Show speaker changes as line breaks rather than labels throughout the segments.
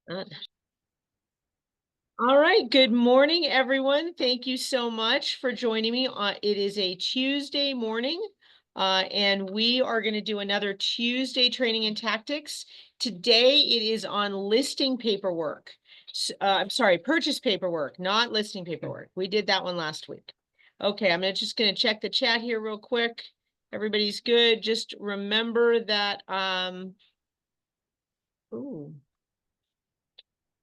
All right. Good morning, everyone. Thank you so much for joining me. It is a Tuesday morning, and we are going to do another Tuesday training and tactics. Today, it is on listing paperwork. I'm sorry, purchase paperwork, not listing paperwork. We did that one last week. Okay, I'm just going to check the chat here real quick. Everybody's good. Just remember that, ooh,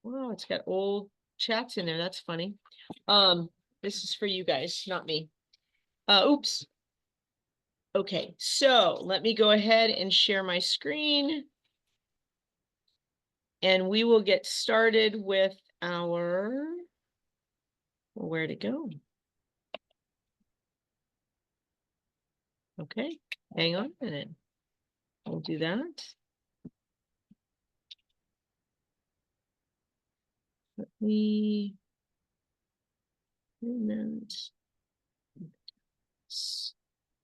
wow, it's got old chats in there. That's funny. This is for you guys, not me. Oops. Okay, so let me go ahead and share my screen. And we will get started with our, where to go? Okay, hang on a minute. We'll do that. Let me,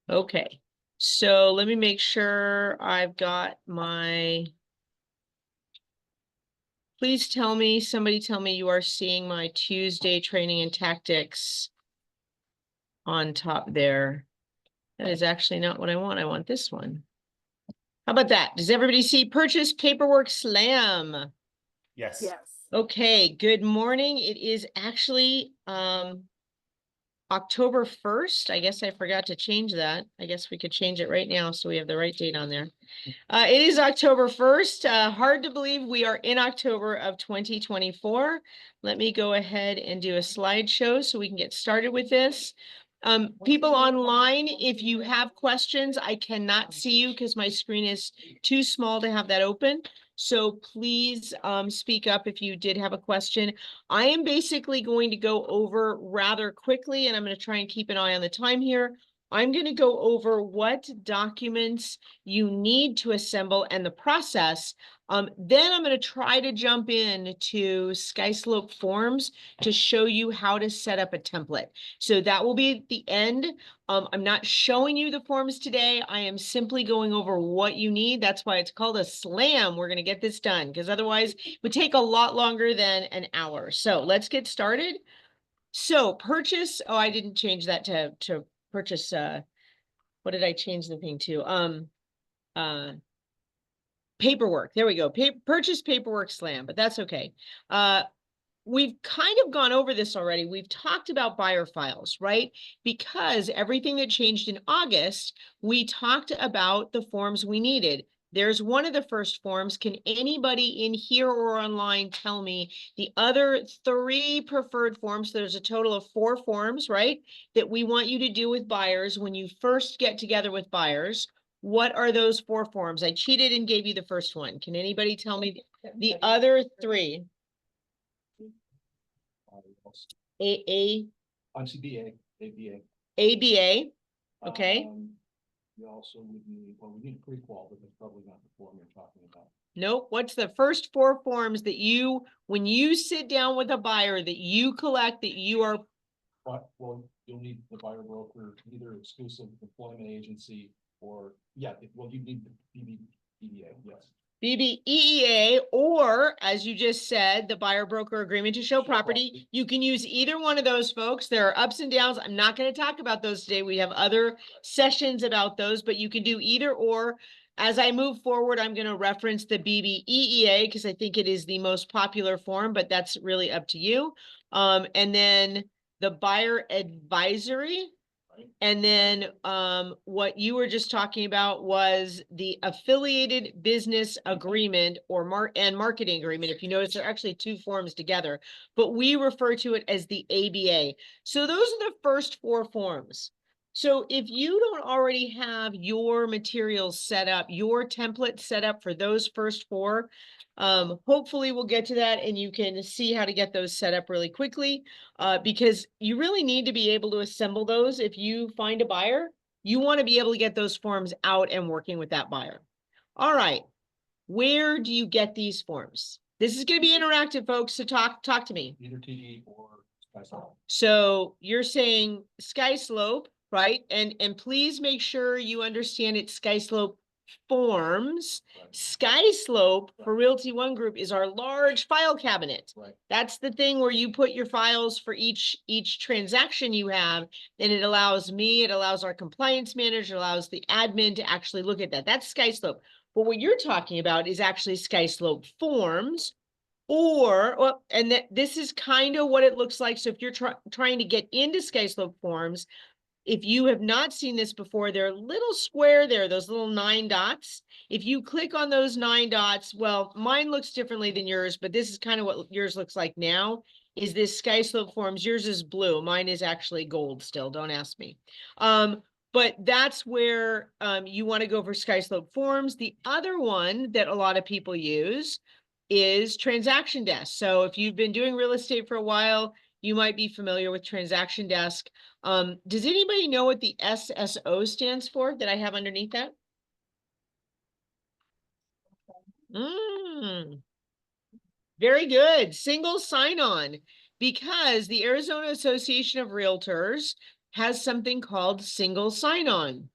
okay, so let me make sure I've got my, please tell me, somebody tell me you are seeing my Tuesday training and tactics on top there. That is actually not what I want. I want this one. How about that? Does everybody see Purchase Paperwork Slam?
Yes.
Yes.
Okay, good morning. It is actually October 1st. I guess I forgot to change that. I guess we could change it right now so we have the right date on there. It is October 1st. Hard to believe we are in October of 2024. Let me go ahead and do a slideshow so we can get started with this. People online, if you have questions, I cannot see you because my screen is too small to have that open. So please speak up if you did have a question. I am basically going to go over rather quickly, and I'm going to try and keep an eye on the time here. I'm going to go over what documents you need to assemble and the process. Then I'm going to try to jump in to SkySlope Forms to show you how to set up a template. So that will be at the end. I'm not showing you the forms today. I am simply going over what you need. That's why it's called a slam. We're going to get this done because otherwise it would take a lot longer than an hour. So let's get started. So purchase, oh, I didn't change that to purchase, what did I change the thing to? Paperwork. There we go. Purchase paperwork slam, but that's okay. We've kind of gone over this already. We've talked about buyer files, right? Because everything that changed in August, we talked about the forms we needed. There's one of the first forms. Can anybody in here or online tell me the other 3 preferred forms? There's a total of 4 forms, right? That we want you to do with buyers when you first get together with buyers. What are those 4 forms? I cheated and gave you the first one. Can anybody tell me the other 3?
CBA, ABA.
ABA, okay.
We also would need, well, we need a pre-qual, but that's probably not the form you're talking about.
Nope. What's the first 4 forms that you, when you sit down with a buyer, that you collect, that you are?
Well, you'll need the buyer broker, either exclusive employment agency or, yeah, well, you need the BBEA, yes.
BBEEA, or as you just said, the buyer broker agreement to show property. You can use either one of those, folks. There are ups and downs. I'm not going to talk about those today. We have other sessions about those, but you can do either or. As I move forward, I'm going to reference the BBEEA because I think it is the most popular form, but that's really up to you. And then the buyer advisory. And then what you were just talking about was the affiliated business agreement or marketing agreement. If you notice, they're actually 2 forms together, but we refer to it as the ABA. So those are the first 4 forms. So if you don't already have your materials set up, your template set up for those first 4, hopefully we'll get to that and you can see how to get those set up really quickly, because you really need to be able to assemble those. If you find a buyer, you want to be able to get those forms out and working with that buyer. All right, where do you get these forms? This is going to be interactive, folks, so talk to me.
Either TD or SkySlope.
So you're saying SkySlope, right? And please make sure you understand it's SkySlope forms.
Right.
Sky Slope for
Right.
Realty One Group is our large file cabinet.
Right.
That's the thing where you put your files for each transaction you have, and it allows me, it allows our compliance manager, it allows the admin to actually look at that. That's Sky Slope. But what you're talking about is actually Sky Slope forms, or, well, and this is kind of what it looks like. So if you're trying to get into Sky Slope forms, if you have not seen this before, they're a little square there, those little 9 dots. If you click on those 9 dots, well, mine looks differently than yours, but this is kind of what yours looks like now, is this Sky Slope forms. Yours is blue. Mine is actually gold still. Don't ask me. But that's where you want to go for Sky Slope forms. The other one that a lot of people use is Transaction Desk. So if you've been doing real estate for a while, you might be familiar with Transaction Desk. Does anybody know what the SSO stands for that I have underneath that? Very good. Single sign-on, because the Arizona Association of Realtors has something called single sign-on.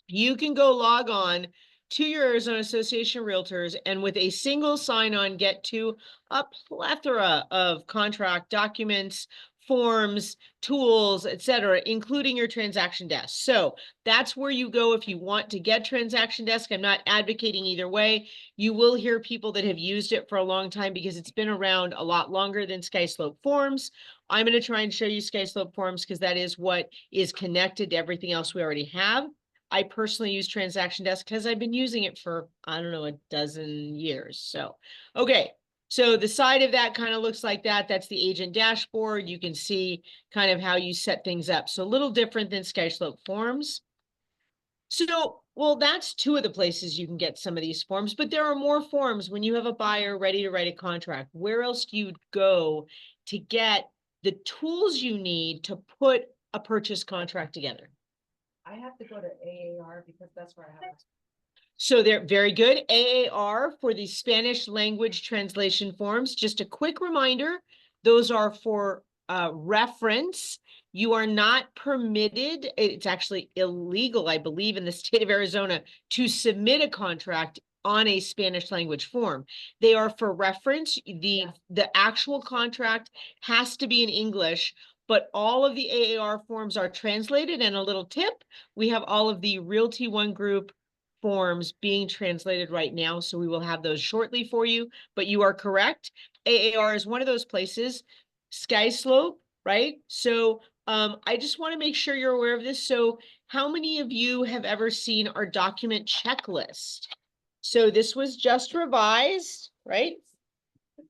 You can go log on to your Arizona Association of Realtors and with a single sign-on get to a plethora of contract documents, forms, tools, etc., including your Transaction Desk. So that's where you go if you want to get Transaction Desk. I'm not advocating either way. You will hear people that have used it for a long time because it's been around a lot longer than Sky Slope Forms. I'm going to try and show you Sky Slope Forms because that is what is connected to everything else we already have. I personally use Transaction Desk because I've been using it for, I don't know, a dozen years. So, okay. So the side of that kind of looks like that. That's the agent dashboard. You can see kind of how you set things up. So a little different than Sky Slope Forms. So, well, that's 2 of the places you can get some of these forms, but there are more forms when you have a buyer ready to write a contract. Where else do you go to get the tools you need to put a purchase contract together?
I have to go to AAR because that's where I have.
So they're very good. AAR for the Spanish language translation forms. Just a quick reminder, those are for reference. You are not permitted, it's actually illegal, I believe, in the state of Arizona to submit a contract on a Spanish language form. They are for reference. The actual contract has to be in English, but all of the AAR forms are translated. And a little tip, we have all of the Realty One Group forms being translated right now, so we will have those shortly for you. But you are correct. AAR is one of those places. Sky Slope, right? So I just want to make sure you're aware of this. So how many of you have ever seen our document checklist? So this was just revised, right?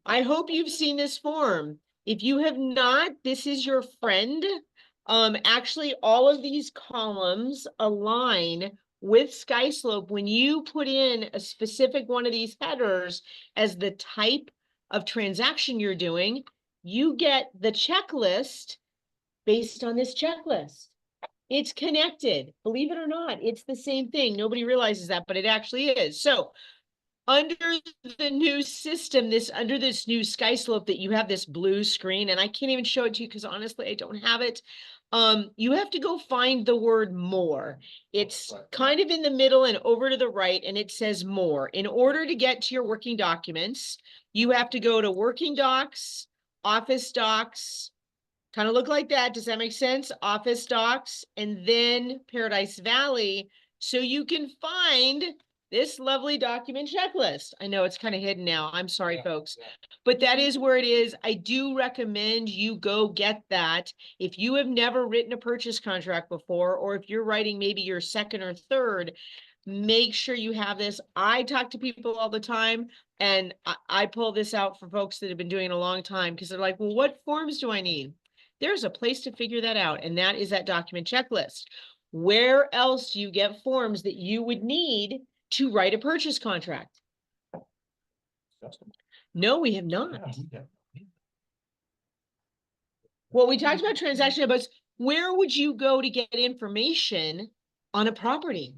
I hope you've seen this form. If you have not, this is your friend. Actually, all of these columns align with Sky Slope. When you put in a specific one of these headers as the type of transaction you're doing, you get the checklist based on this checklist. It's connected. Believe it or not, it's the same thing. Nobody realizes that, but it actually is. So under the new system, under this new Sky Slope that you have this blue screen, and I can't even show it to you because honestly, I don't have it. You have to go find the word more. It's kind of in the middle and over to the right, and it says more. In order to get to your working documents, you have to go to working docs, office docs, kind of look like that. Does that make sense? Office docs, and then Paradise Valley. So you can find this lovely document checklist. I know it's kind of hidden now. I'm sorry, folks, but that is where it is. I do recommend you go get that. If you have never written a purchase contract before, or if you're writing maybe your second or third, make sure you have this. I talk to people all the time, and I pull this out for folks that have been doing it a long time because they're like, well, what forms do I need? There's a place to figure that out, and that is that document checklist. Where else do you get forms that you would need to write a purchase contract? No, we have not. Well, we talked about transaction, but where would you go to get information on a property?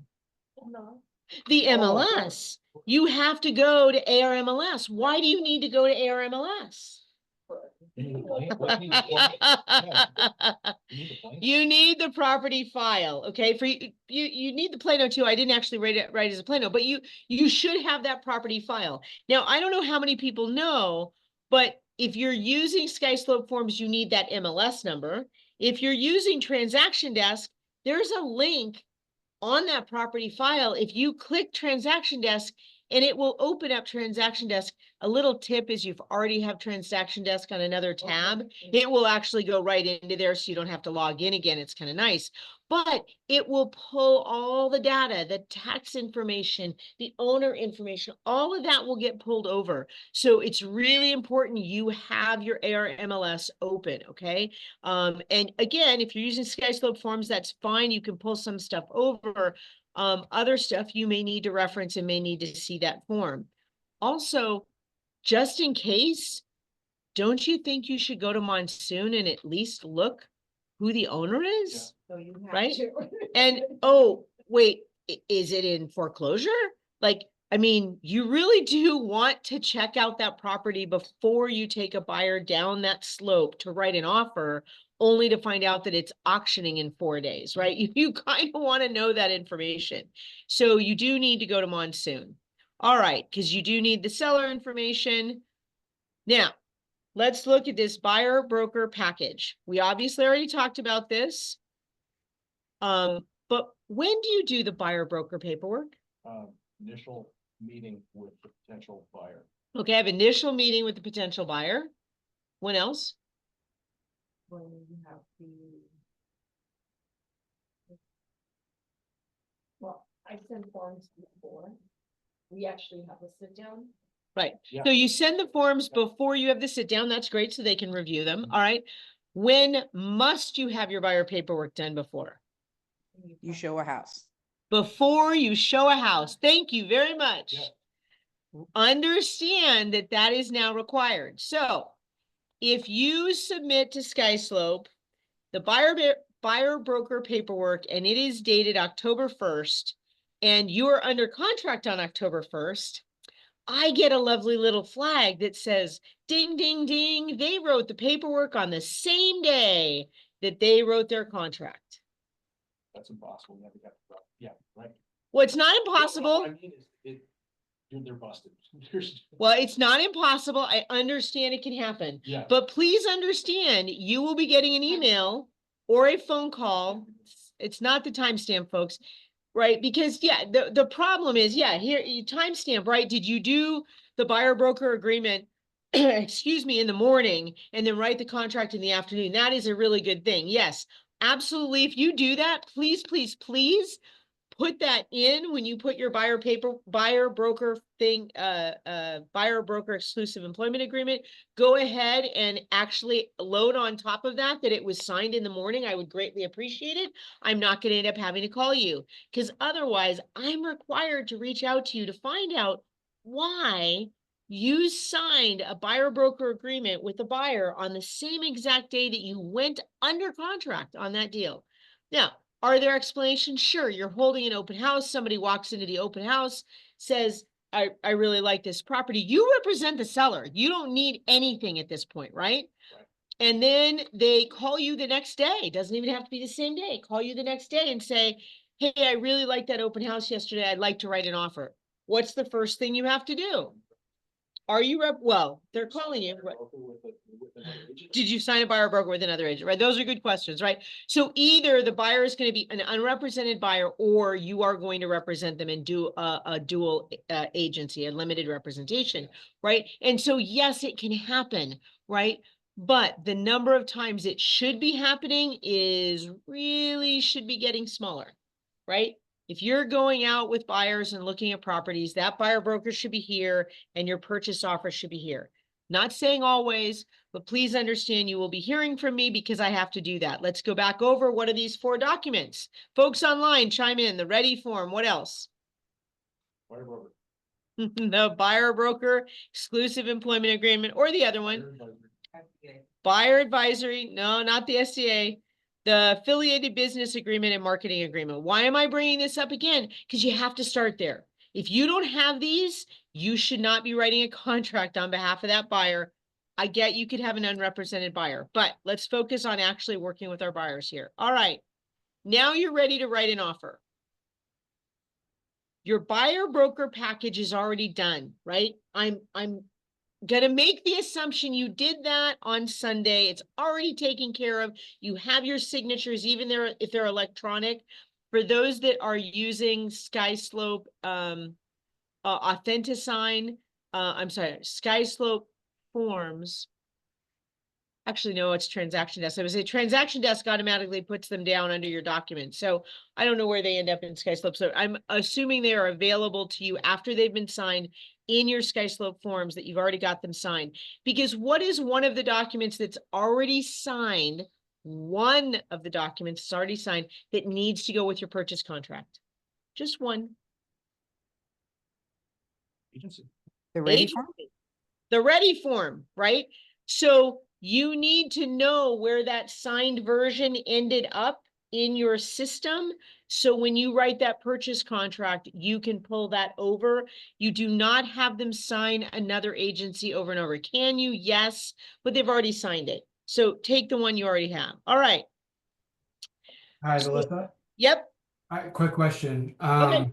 The MLS. You have to go to ARMLS. Why do you need to go to ARMLS?
You need a plan? What do you need a plan? Yeah, you need a plan?
You need the property file, okay? For you need the Plano too. I didn't actually write it as a Plano, but you should have that property file. Now, I don't know how many people know, but if you're using SkySlope Forms, you need that MLS number. If you're using Transaction Desk, there's a link on that property file. If you click Transaction Desk, and it will open up Transaction Desk. A little tip is you've already have Transaction Desk on another tab. It will actually go right into there so you don't have to log in again. It's kind of nice. But it will pull all the data, the tax information, the owner information, all of that will get pulled over. So it's really important you have your ARMLS open, okay? And again, if you're using SkySlope Forms, that's fine. You can pull some stuff over. Other stuff you may need to reference and may need to see that form. Also, just in case, don't you think you should go to Monsoon and at least look who the owner is?
So you have
Right?
to.
And, oh, wait, is it in foreclosure? Like, I mean, you really do want to check out that property before you take a buyer down that slope to write an offer, only to find out that it's auctioning in 4 days, right? You kind of want to know that information. So you do need to go to Monsoon. All right, because you do need the seller information. Now, let's look at this buyer broker package. We obviously already talked about this. But when do you do the buyer broker paperwork?
Initial meeting with the potential buyer.
Okay, I have initial meeting with the potential buyer. When else?
When you have the. Well, I send forms before. We actually have a sit down.
Right.
Yeah.
So you send the forms before you have the sit down. That's great. So they can review them. All right. When must you have your buyer paperwork done before?
You show a house.
Before you show a house. Thank you very much.
Yeah.
Understand that that is now required. So if you submit to SkySlope the buyer broker paperwork and it is dated October 1st and you are under contract on October 1st, I get a lovely little flag that says, ding, ding, ding, they wrote the paperwork on the same day that they wrote their contract.
That's impossible. You have to get, yeah, right.
Well, it's not
No,
impossible.
what I mean is they're busted. There's-
Well, it's not impossible. I understand it can happen.
Yeah.
But please understand, you will be getting an email or a phone call. It's not the timestamp, folks, right? Because yeah, the problem is, yeah, here you timestamp, right? Did you do the buyer broker agreement, excuse me, in the morning and then write the contract in the afternoon? That is a really good thing. Yes, absolutely. If you do that, please, please, please put that in when you put your buyer broker exclusive employment agreement. Go ahead and actually load on top of that it was signed in the morning. I would greatly appreciate it. I'm not going to end up having to call you because otherwise I'm required to reach out to you to find out why you signed a buyer broker agreement with the buyer on the same exact day that you went under contract on that deal. Now, are there explanations? Sure. You're holding an open house. Somebody walks into the open house, says, I really like this property. You represent the seller. You don't need anything at this point, right?
Right.
And then they call you the next day. Doesn't even have to be the same day. Call you the next day and say, hey, I really liked that open house yesterday. I'd like to write an offer. What's the first thing you have to do? Are you well, they're calling you.
Buyer broker with another agent?
Did you sign a buyer broker with another agent, right? Those are good questions, right? So either the buyer is going to be an unrepresented buyer or you are going to represent them and do a dual agency, a limited representation, right? And so, yes, it can happen, right? But the number of times it should be happening is really should be getting smaller, right? If you're going out with buyers and looking at properties, that buyer broker should be here and your purchase offer should be here. Not saying always, but please understand you will be hearing from me because I have to do that. Let's go back over what are these 4 documents. Folks online, chime in. The ready form. What else?
Buyer broker.
The buyer broker exclusive employment agreement or the other one.
Buyer advisor.
Buyer advisory. No, not the SCA. The affiliated business agreement and marketing agreement. Why am I bringing this up again? Because you have to start there. If you don't have these, you should not be writing a contract on behalf of that buyer I get you could have an unrepresented buyer, but let's focus on actually working with our buyers here. All right. Now you're ready to write an offer. Your buyer broker package is already done, right? I'm gonna make the assumption you did that on Sunday. It's already taken care of. You have your signatures, even there if they're electronic. For those that are using SkySlope Authentisign, I'm sorry, SkySlope forms. Actually, no, it's Transaction Desk. I was a Transaction Desk automatically puts them down under your document. So I don't know where they end up in SkySlope. So I'm assuming they are available to you after they've been signed in your SkySlope forms that you've already got them signed. Because what is one of the documents that's already signed? One of the documents that's already signed that needs to go with your purchase contract. Just one.
Agency.
The ready form?
Agency. The ready form, right? So you need to know where that signed version ended up in your system. So when you write that purchase contract, you can pull that over. You do not have them sign another agency over and over. Can you? Yes, but they've already signed it. So take the one you already have. All right.
Hi,
So-
Melissa.
Yep.
Hi, quick question.
Okay.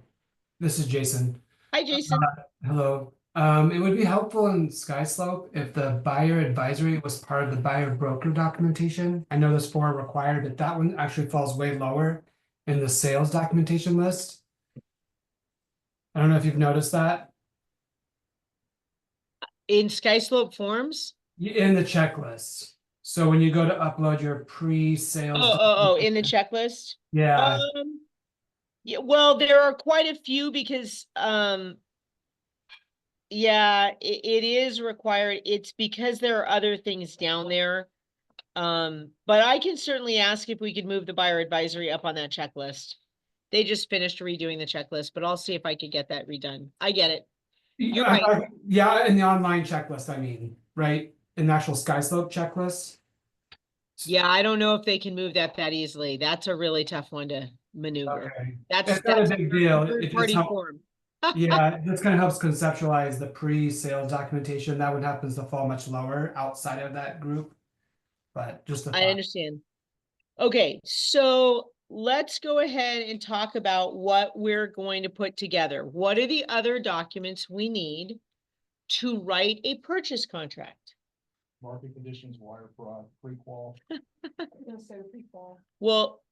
This is Jason.
Hi, Jason.
Hello. It would be helpful in SkySlope if the buyer advisory was part of the buyer broker documentation. I know there's 4 required, but that one actually falls way lower in the sales documentation list. I don't know if you've noticed that
In SkySlope forms.
in the checklist. So when you go to upload your pre-sales,
Oh, in the checklist.
yeah,
Yeah, well, there are quite a few because, yeah, it is required. It's because there are other things down there. But I can certainly ask if we could move the buyer advisory up on that checklist. They just finished redoing the checklist, but I'll see if I could get that redone. I get it. You're right.
Yeah, in the online checklist, I mean, right? In the actual SkySlope checklist.
Yeah, I don't know if they can move that easily. That's a really tough one to maneuver.
Okay.
That's
It's not a big deal. It
third
just
party
help-
form.
Yeah, this kind of helps conceptualize the pre-sales documentation. That one happens to fall much lower outside of that group. But just a
I
thought.
understand. Okay, so let's go ahead and talk about what we're going to put together. What are the other documents we need to write a purchase contract?
Market conditions, wire fraud, pre-qual.
I'm gonna say pre-qual.
Well,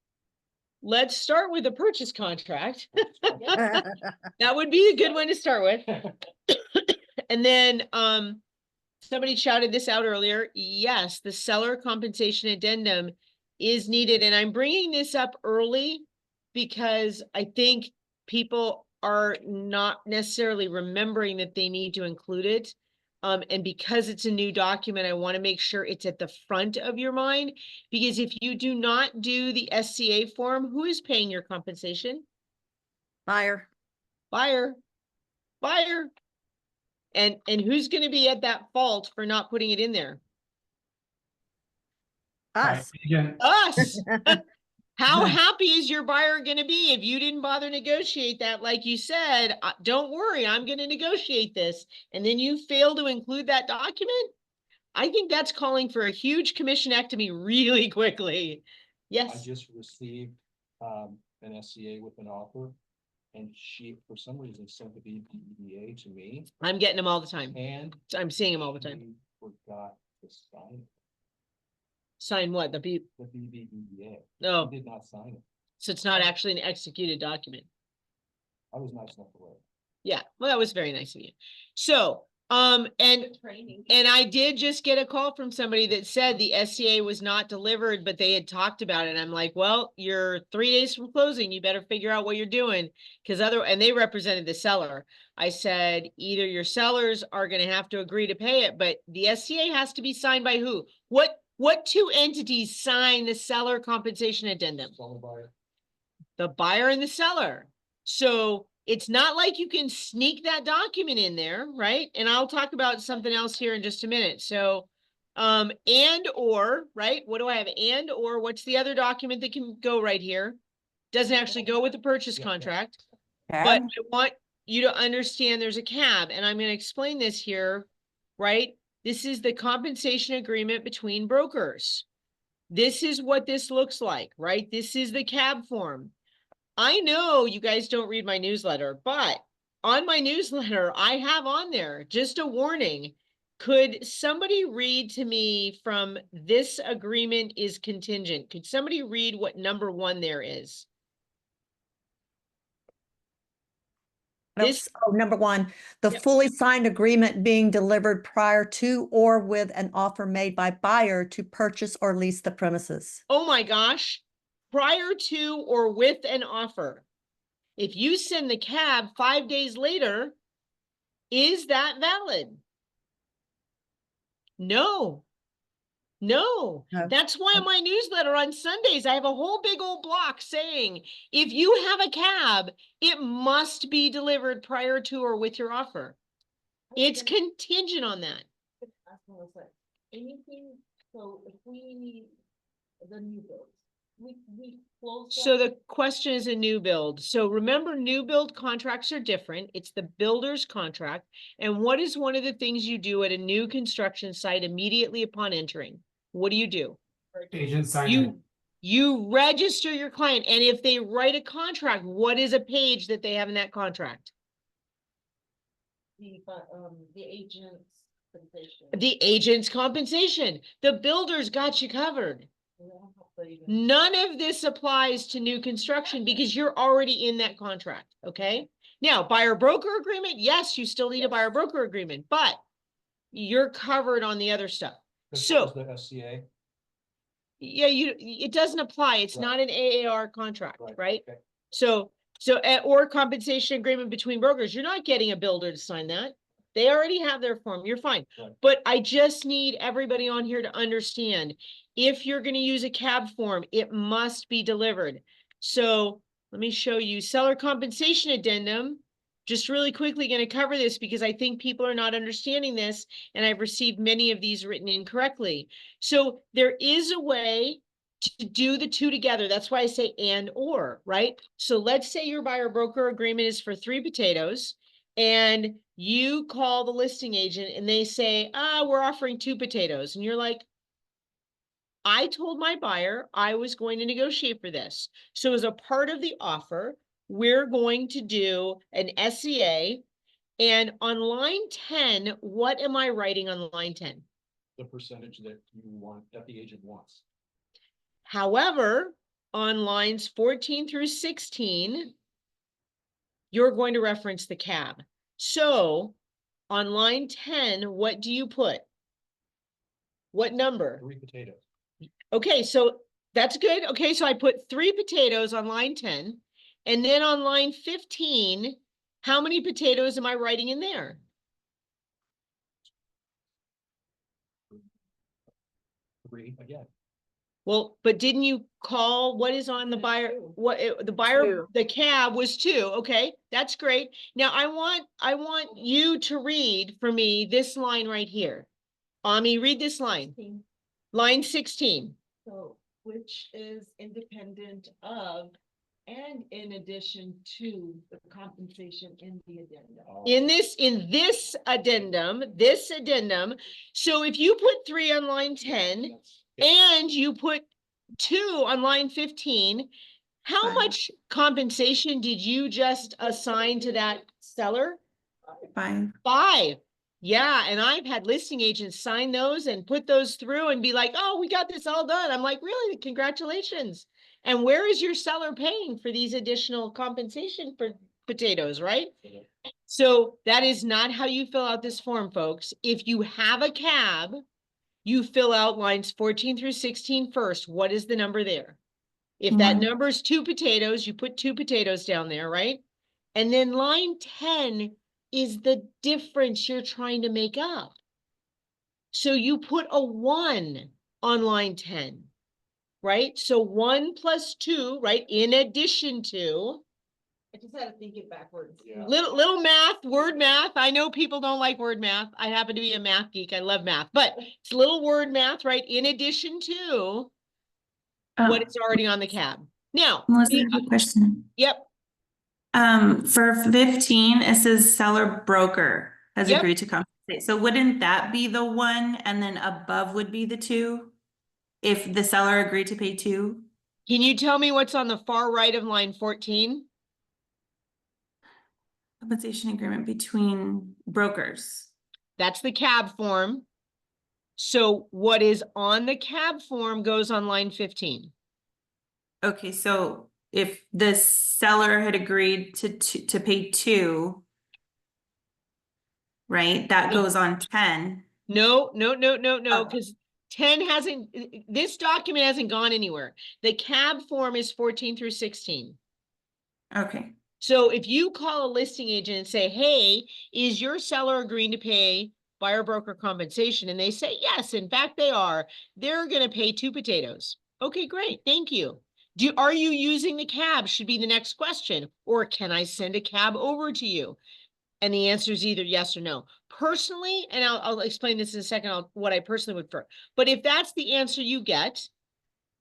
let's start with the purchase contract. That would be a good one to start with. And then, somebody shouted this out earlier. Yes, the seller compensation addendum is needed. And I'm bringing this up early because I think people are not necessarily remembering that they need to include it. And because it's a new document, I want to make sure it's at the front of your mind, because if you do not do the SCA form, who is paying your compensation?
Buyer.
Buyer. And who's going to be at that fault for not putting it in there?
Right,
Us.
again,
Us. How happy is your buyer going to be if you didn't bother negotiate that? Like you said, don't worry, I'm going to negotiate this. And then you fail to include that document. I think that's calling for a huge commissionectomy really quickly.
I
Yes.
just received an SCA with an offer. And she, for some reason, sent the BBDA to me
I'm getting them all the time.
and.
I'm seeing them all the time.
she Forgot to sign
Sign what? The
the BBDA.
Oh,
She did not sign it.
so it's not actually an executed document.
I was nice enough to wait.
Yeah, well, that was very nice of you. So, and
Training.
I did just get a call from somebody that said the SCA was not delivered, but they had talked about it. I'm like, well, you're 3 days from closing. You better figure out what you're doing. And they represented the seller. I said, either your sellers are going to have to agree to pay it, but the SCA has to be signed by who? What 2 entities sign the seller compensation addendum?
Seller buyer.
The buyer and the seller. So it's not like you can sneak that document in there, right? And I'll talk about something else here in just a minute. So, and or, right? What do I have? And or, what's the other document that can go right here? Doesn't actually go with the purchase
Yeah.
contract, but
Cab?
I want you to understand there's a cab, and I'm going to explain this here, right? This is the compensation agreement between brokers. This is what this looks like, right? This is the cab form. I know you guys don't read my newsletter, but on my newsletter, I have on there just a warning. Could somebody read to me from this agreement is contingent? Could somebody read what number 1 there is? This,
Number 1, the
Yep.
fully signed agreement being delivered prior to or with an offer made by buyer to purchase or lease the premises.
oh my gosh, prior to or with an offer. If you send the cab 5 days later, is that valid? No. No,
No.
that's why in my newsletter on Sundays, I have a whole big old block saying, if you have a cab, it must be delivered prior to or with your offer. It's contingent on that.
Anything, so if we, the new builds, we close.
So
that-
the question is a new build. So remember, new build contracts are different. It's the builder's contract. And what is one of the things you do at a new construction site immediately upon entering? What do?
Agent sign it.
You register your client, and if they write a contract, what is a page that they have in that contract?
The agent's compensation.
The agent's compensation. The builder's got you covered.
We don't have to even-
None of this applies to new construction because you're already in that contract, okay? Now, buyer broker agreement, yes, you still need a buyer broker agreement, but you're covered on the other stuff.
As
So-
far as the SCA,
Yeah, it doesn't apply. It's
Right.
not an AAR contract, right?
okay.
So, or compensation agreement between brokers, you're not getting a builder to sign that. They already have their form, you're fine.
Right.
But I just need everybody on here to understand, if you're gonna use a cab form, it must be delivered. So let me show you seller compensation addendum. Just really quickly gonna cover this because I think people are not understanding this, and I've received many of these written incorrectly. So there is a way to do the two together. That's why I say and or, right? So let's say your buyer broker agreement is for 3 potatoes and you call the listing agent and they say, we're offering 2 potatoes. And you're like, I told my buyer I was going to negotiate for this. So as a part of the offer, we're going to do an SCA. And on line 10, what am I writing on line 10?
The percentage that you want, that the agent wants.
However, on lines 14 through 16, you're going to reference the cab. So on line 10, what do you put? What number?
3 potatoes.
Okay, so that's good. Okay, so I put 3 potatoes on line 10. And then on line 15, how many potatoes am I writing in there?
3 again.
Well, but didn't you call, what is on the
There's
buyer,
2.
the buyer,
2.
the cab was 2, okay, that's great. Now I want you to read for me this line right here. Ami, read this line, line 16.
So, which is independent of and in addition to the compensation in the addendum.
In this addendum, so if you put 3 on line 10 and you put 2 on line 15, how
Fine.
much compensation did you just assign to that seller?
Fine.
5. Yeah, and I've had listing agents sign those and put those through and be like, oh, we got this all done. I'm like, really? Congratulations. And where is your seller paying for these additional compensation for potatoes, right? So that is not how you fill out this form, folks. If you have a cab, you fill out lines 14 through 16 first. What is the number there? If that
1.
number is 2 potatoes, you put 2 potatoes down there, right? And then line 10 is the difference you're trying to make up. So you put a 1 on line 10, right? So 1 plus 2, right? In addition to,
I just had to think it backwards.
Yeah.
little math, word math. I know people don't like word math. I happen to be a math geek. I love math, but it's little word math, right? In addition to what is already on the cab. Now,
Melissa, I have a question.
yep,
For 15, it says seller broker has
Yep.
agreed to compensation. Okay, so wouldn't that be the one and then above would be the two? If the seller agreed to pay two?
Can you tell me what's on the far right of line 14?
Compensation agreement between brokers.
That's the cab form. So what is on the cab form goes on line 15.
Okay, so if the seller had agreed to pay two, right, that
No.
goes on 10.
No,
Oh.
because 10 hasn't, this document hasn't gone anywhere. The cab form is 14 through 16.
Okay,
So if you call a listing agent and say, hey, is your seller agreeing to pay buyer broker compensation? And they say, yes, in fact, they are. They're going to pay 2 potatoes. Okay, great. Thank you. Are you using the cab should be the next question. Or can I send a cab over to you? And the answer is either yes or no. Personally, and I'll explain this in a second, what I personally would prefer. But if that's the answer you get,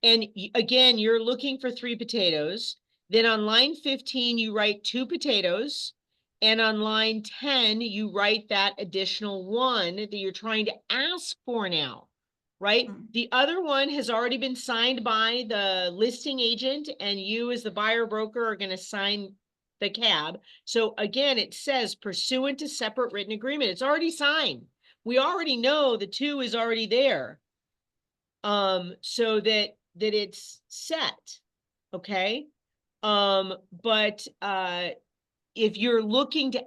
and again, you're looking for 3 potatoes, then on line 15, you write 2 potatoes. And on line 10, you write that additional 1 that you're trying to ask for now, right?
Mm.
The other one has already been signed by the listing agent, and you as the buyer broker are going to sign the cab. So again, it says pursuant to separate written agreement. It's already signed. We already know the 2 is already there. So that it's set, okay? But if you're looking to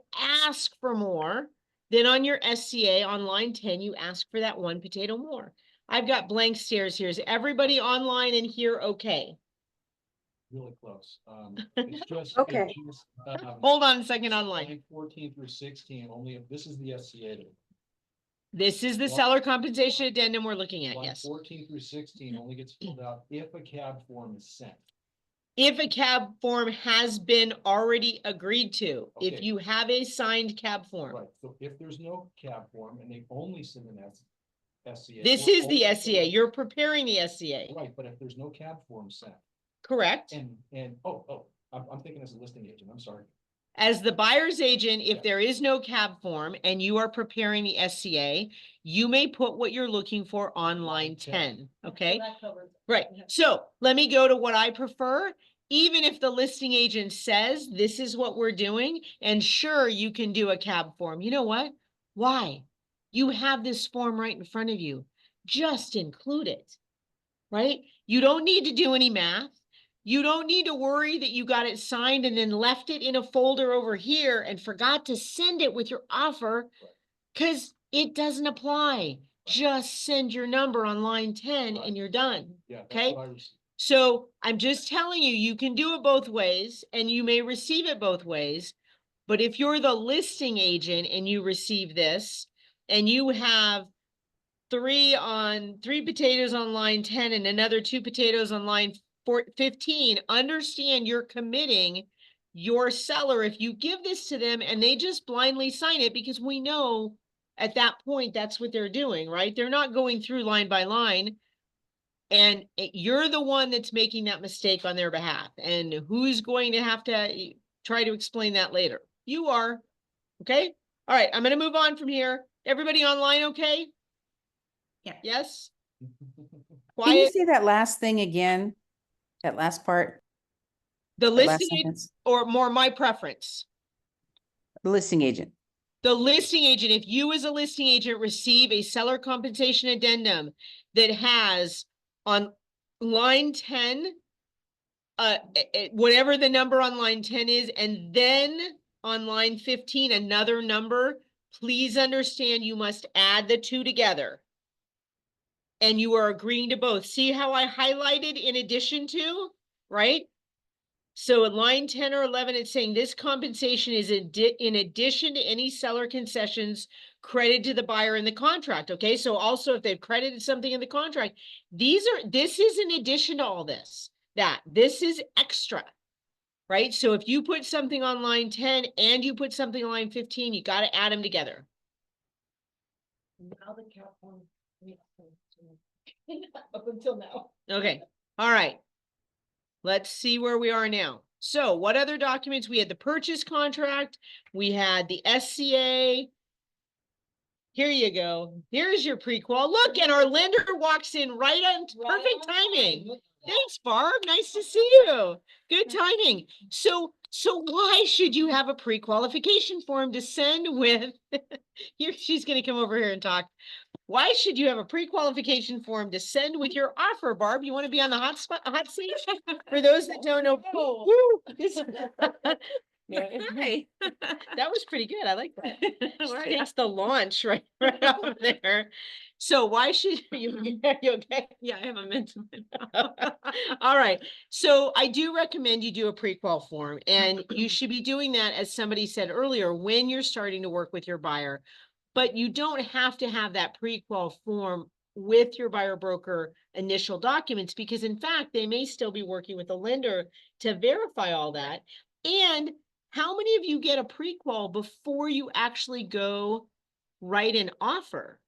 ask for more, then on your SCA on line 10, you ask for that 1 potato more. I've got blank stares here. Is everybody online and here okay?
Really close. It's just.
Okay.
it's just,
Hold on a second online.
line 14 through 16, only if this is the SCA.
This is the seller compensation addendum we're looking at,
Line
yes.
14 through 16 only gets filled out if a cab form is sent.
If a cab form has been already agreed to, if
Okay.
you have a signed cab form.
Right, so if there's no cab form and they only send an SCA.
This
or
is the
only-
SCA. You're preparing the SCA,
Right, but if there's no cab form sent,
correct?
I'm thinking as a listing agent, I'm sorry.
As the buyer's agent, if
Yeah.
there is no cab form and you are preparing the SCA, you may put what you're looking for on line 10, okay?
So that covers it.
Right,
Yeah.
so let me go to what I prefer. Even if the listing agent says this is what we're doing, and sure, you can do a cab form. You know what? Why? You have this form right in front of you. Just include it, right? You don't need to do any math. You don't need to worry that you got it signed and then left it in a folder over here and forgot to send it with your offer, because it doesn't apply. Just send your number on line 10
Right.
and you're done.
Yeah, that's
Okay.
what I received.
So I'm just telling you, you can do it both ways and you may receive it both ways. But if you're the listing agent and you receive this and you have 3 potatoes on line 10 and another 2 potatoes on line 15, understand you're committing your seller if you give this to them and they just blindly sign it, because we know at that point that's what they're doing, right? They're not going through line by line. And you're the one that's making that mistake on their behalf. And who's going to have to try to explain that later? You are. Okay. All right. I'm going to move on from here. Everybody online, okay?
Yeah.
Yes.
Can you
Quiet.
say that last thing again? That last part,
The
that last
listing
sentence?
or more my preference.
The listing agent.
The listing agent, if you as a listing agent receive a seller compensation addendum that has on line 10, whatever the number on line 10 is, and then on line 15, another number, please understand you must add the 2 together. And you are agreeing to both. See how I highlighted in addition to, right? So in line 10 or 11, it's saying this compensation is in addition to any seller concessions credited to the buyer in the contract. Okay, so also if they've credited something in the contract, this is in addition to all this, this is extra, right? So if you put something on line 10 and you put something on line 15, you got to add them together.
Now the cap form makes sense to me. Up until now.
Okay, all right. Let's see where we are now. So what other documents? We had the purchase contract, we had the SCA, Here you go. Here's your prequel. Look, and our lender walks in right on perfect timing. Thanks, Barb. Nice to see you. Good timing. So why should you have a pre-qualification form to send with, here, she's gonna come over here and talk. Why should you have a pre-qualification form to send with your offer, Barb? You want to be on the hot seat? For those that don't know. Woo, this-
Hi.
That was pretty good. I like that. Takes the launch right over there. So why should you, you okay?
Yeah, I have a mental.
All right. So I do recommend you do a pre-qual form, and you should be doing that, as somebody said earlier, when you're starting to work with your buyer. But you don't have to have that pre-qual form with your buyer broker initial documents, because in fact, they may still be working with a lender to verify all that. And how many of you get a pre-qual before you actually go write an offer?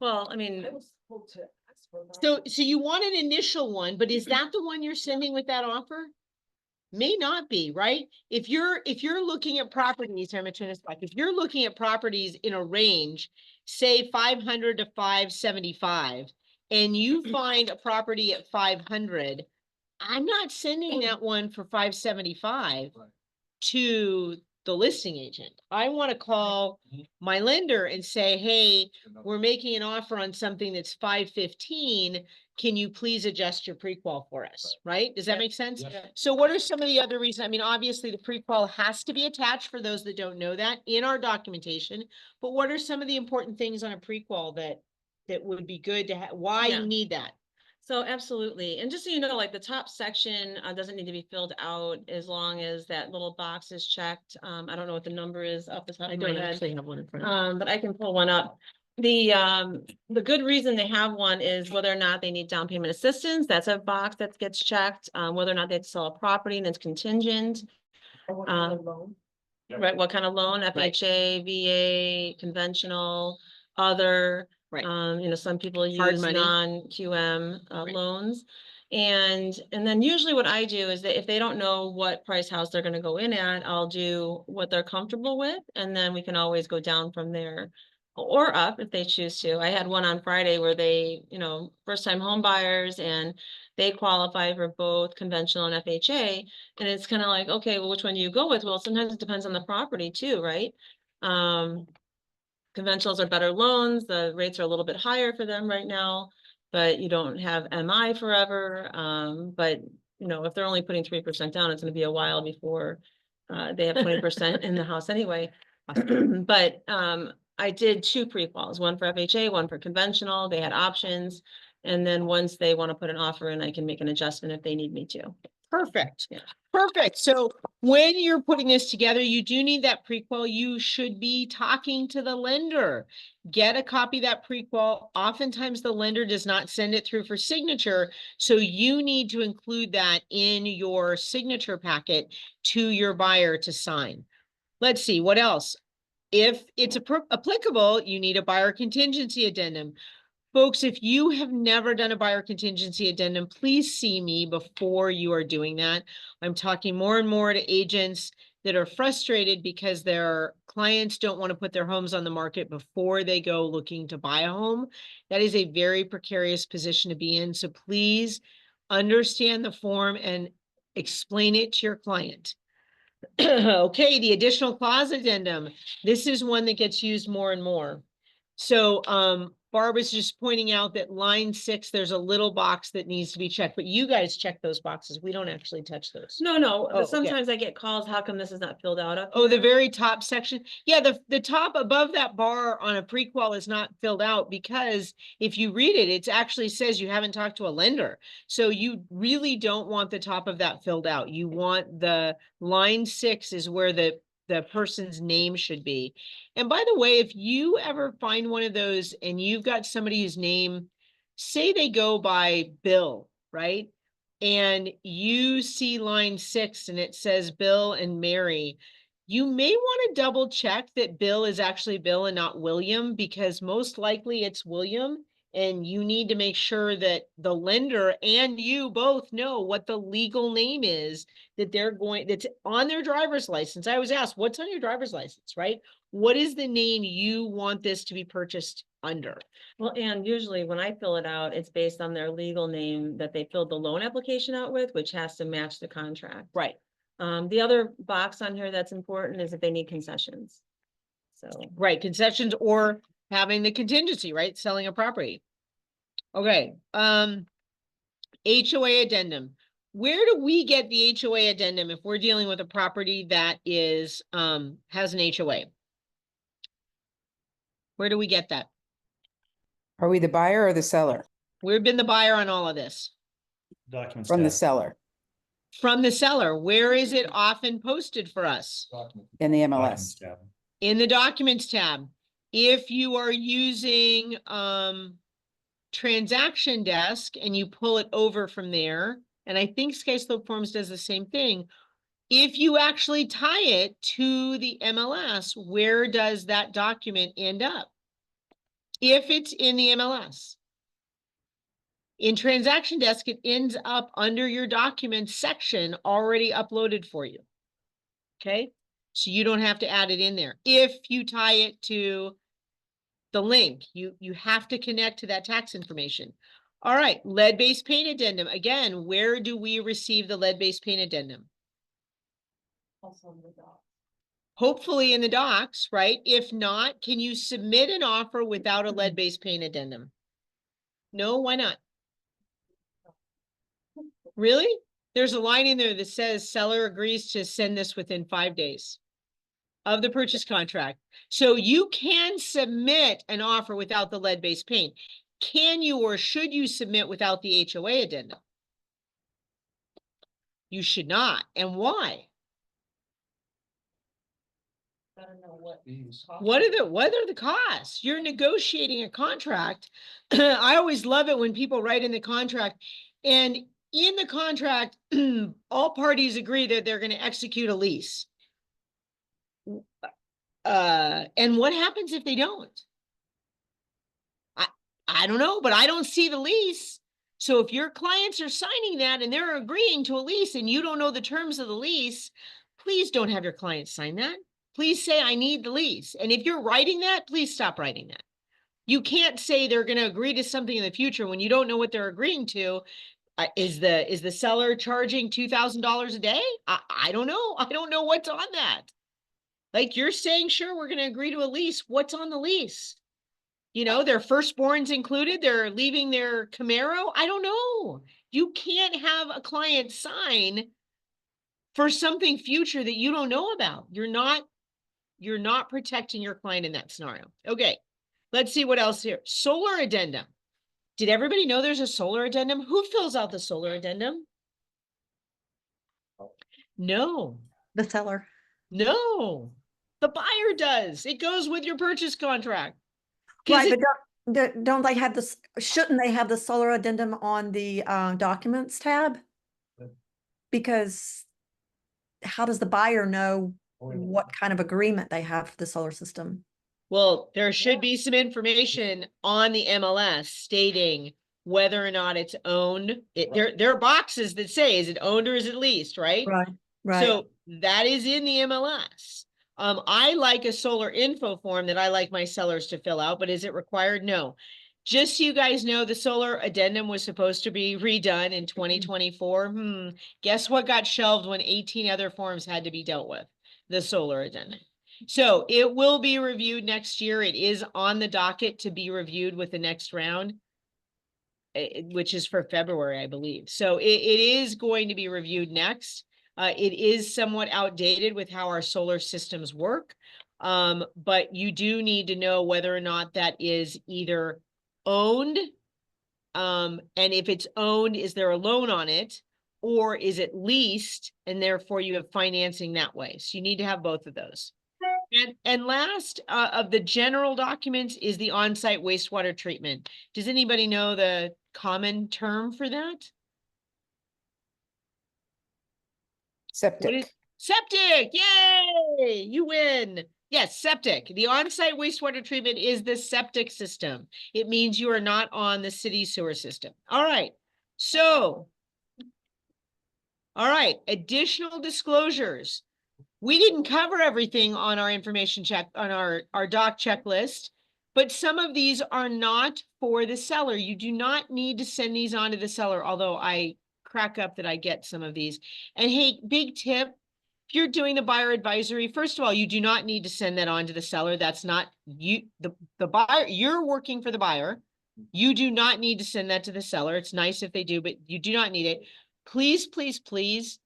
Well, I mean,
I was told to ask for that.
So you want an initial one, but is that the one you're sending with that offer? May not be, right? If you're looking at properties, I'm gonna turn this back. If you're looking at properties in a range, say 500 to 575, and you find a property at 500, I'm not sending that one for 575
Right.
to the listing agent. I want to call
Mhm.
my lender and say, hey,
Another-
we're making an offer on something that's 515. Can you please adjust your pre-qual for us? Right? Does that
Yep.
make sense?
Yeah.
So what are some of the other reasons? I mean, obviously the pre-qual has to be attached, for those that don't know that, in our documentation. But what are some of the important things on a pre-qual that would be good to have? Why
Yeah.
you need that?
So absolutely. And just so you know, like the top section doesn't need to be filled out as long as that little box is checked. I don't know what the number is off the top
I
of my
don't
head.
actually have one in front.
But I can pull one up. The good reason they have one is whether or not they need down payment assistance. That's a box that gets checked. Whether or not they have to sell a property and it's contingent.
Or what kind of
Um,
loan?
Yeah.
Right, what kind of loan?
Right.
FHA, VA, conventional, other.
Right.
Some people
Hard
use
money.
non-QM
Right.
loans. And then usually what I do is that if they don't know what price house they're gonna go in at, I'll do what they're comfortable with, and then we can always go down from there. Or up if they choose to. I had one on Friday where they, first time home buyers, and they qualify for both conventional and FHA. And it's kind of like, okay, well, which one do you go with? Well, sometimes it depends on the property too, right? Conventionals are better loans. The rates are a little bit higher for them right now, but you don't have MI forever. But if they're only putting 3% down, it's gonna be a while before they have 20% in the house anyway. But I did 2 pre-quals, one for FHA, one for conventional. They had options. And then once they want to put an offer in, I can make an adjustment if they need me to.
Perfect.
Yeah.
Perfect. So when you're putting this together, you do need that prequel. You should be talking to the lender. Get a copy of that prequel. Oftentimes the lender does not send it through for signature. So you need to include that in your signature packet to your buyer to sign. Let's see, what else? If it's applicable, you need a buyer contingency addendum. Folks, if you have never done a buyer contingency addendum, please see me before you are doing that. I'm talking more and more to agents that are frustrated because their clients don't want to put their homes on the market before they go looking to buy a home. That is a very precarious position to be in. So please understand the form and explain it to your client. Okay, the additional clause addendum. This is one that gets used more and more. So Barbara's just pointing out that line 6, there's a little box that needs to be checked, but you guys check those boxes. We don't actually touch those.
No,
Oh, okay.
sometimes I get calls, how come this is not filled out?
Oh, the very top section. Yeah, the top above that bar on a prequel is not filled out, because if you read it, it actually says you haven't talked to a lender. So you really don't want the top of that filled out. You want the line 6 is where the person's name should be. And by the way, if you ever find one of those and you've got somebody whose name, say they go by Bill, right? And you see line 6 and it says Bill and Mary, you may want to double check that Bill is actually Bill and not William, because most likely it's William And you need to make sure that the lender and you both know what the legal name is that that's on their driver's license. I was asked, what's on your driver's license, right? What is the name you want this to be purchased under?
Well, and usually when I fill it out, it's based on their legal name that they filled the loan application out with, which has to match the contract.
Right.
The other box on here that's important is if they need concessions. So,
Right, concessions or having the contingency, right? Selling a property. Okay, HOA addendum. Where do we get the HOA addendum if we're dealing with a property that is, has an HOA? Where do we get that?
Are we the buyer or the seller?
We've been the buyer on all of this.
Documents
From the
tab.
seller
From the seller, where is it often posted for us?
Document.
in the
Documents
MLS.
tab.
In the documents tab. If you are using, transaction desk and you pull it over from there, and I think SkySlope Forms does the same thing. If you actually tie it to the MLS, where does that document end up? If it's in the MLS. In Transaction Desk, it ends up under your documents section already uploaded for you. Okay, so you don't have to add it in there. If you tie it to the link, you have to connect to that tax information. All right, lead-based paint addendum. Again, where do we receive the lead-based paint addendum? Hopefully in the docs, right? If not, can you submit an offer without a lead-based paint addendum? No, why not? Really? There's a line in there that says seller agrees to send this within 5 days of the purchase contract. So you can submit an offer without the lead-based paint. Can you or should you submit without the HOA addendum? You should not. And why?
I don't know what.
Fees.
What are the costs? You're negotiating a contract. I always love it when people write in the contract, and in the contract, all parties agree that they're going to execute a lease. And what happens if they don't? I don't know, but I don't see the lease. So if your clients are signing that and they're agreeing to a lease and you don't know the terms of the lease, please don't have your clients sign that. Please say, I need the lease. And if you're writing that, please stop writing that. You can't say they're going to agree to something in the future when you don't know what they're agreeing to. Is the seller charging $2,000 a day? I don't know. I don't know what's on that. Like you're saying, sure, we're going to agree to a lease. What's on the lease? You know, their firstborn's included. They're leaving their Camaro. I don't know. You can't have a client sign for something future that you don't know about. You're not protecting your client in that scenario. Okay, let's see what else here. Solar addendum. Did everybody know there's a solar addendum? Who fills out the solar addendum? No,
The seller.
no, the buyer does. It goes with your purchase contract. 'Cause
Right,
it-
but don't they have this, shouldn't they have the solar addendum on the documents tab? Because how does the buyer know what kind of agreement they have for the solar system?
Well, there should be some information on the MLS stating whether or not it's owned. There are boxes that say, is it owned or is it leased, right?
Right, right.
So that is in the MLS. I like a solar info form that I like my sellers to fill out, but is it required? No. Just so you guys know, the solar addendum was supposed to be redone in 2024. Guess what got shelved when 18 other forms had to be dealt with? The solar addendum. So it will be reviewed next year. It is on the docket to be reviewed with the next round, which is for February, I believe. So it is going to be reviewed next. It is somewhat outdated with how our solar systems work. But you do need to know whether or not that is either owned. And if it's owned, is there a loan on it? Or is it leased? And therefore you have financing that way. So you need to have both of those. And last of the general documents is the on-site wastewater treatment. Does anybody know the common term for that? What is
Septic.
septic? Yay! You win. Yes, septic. The on-site wastewater treatment is the septic system. It means you are not on the city sewer system. All right, so. All right, additional disclosures. We didn't cover everything on our information check, on our doc checklist, but some of these are not for the seller. You do not need to send these on to the seller, although I crack up that I get some of these. And hey, big tip, if you're doing the buyer advisory, first of all, you do not need to send that on to the seller. That's not you, the buyer, you're working for the buyer. You do not need to send that to the seller. It's nice if they do, but you do not need it. Please, please, please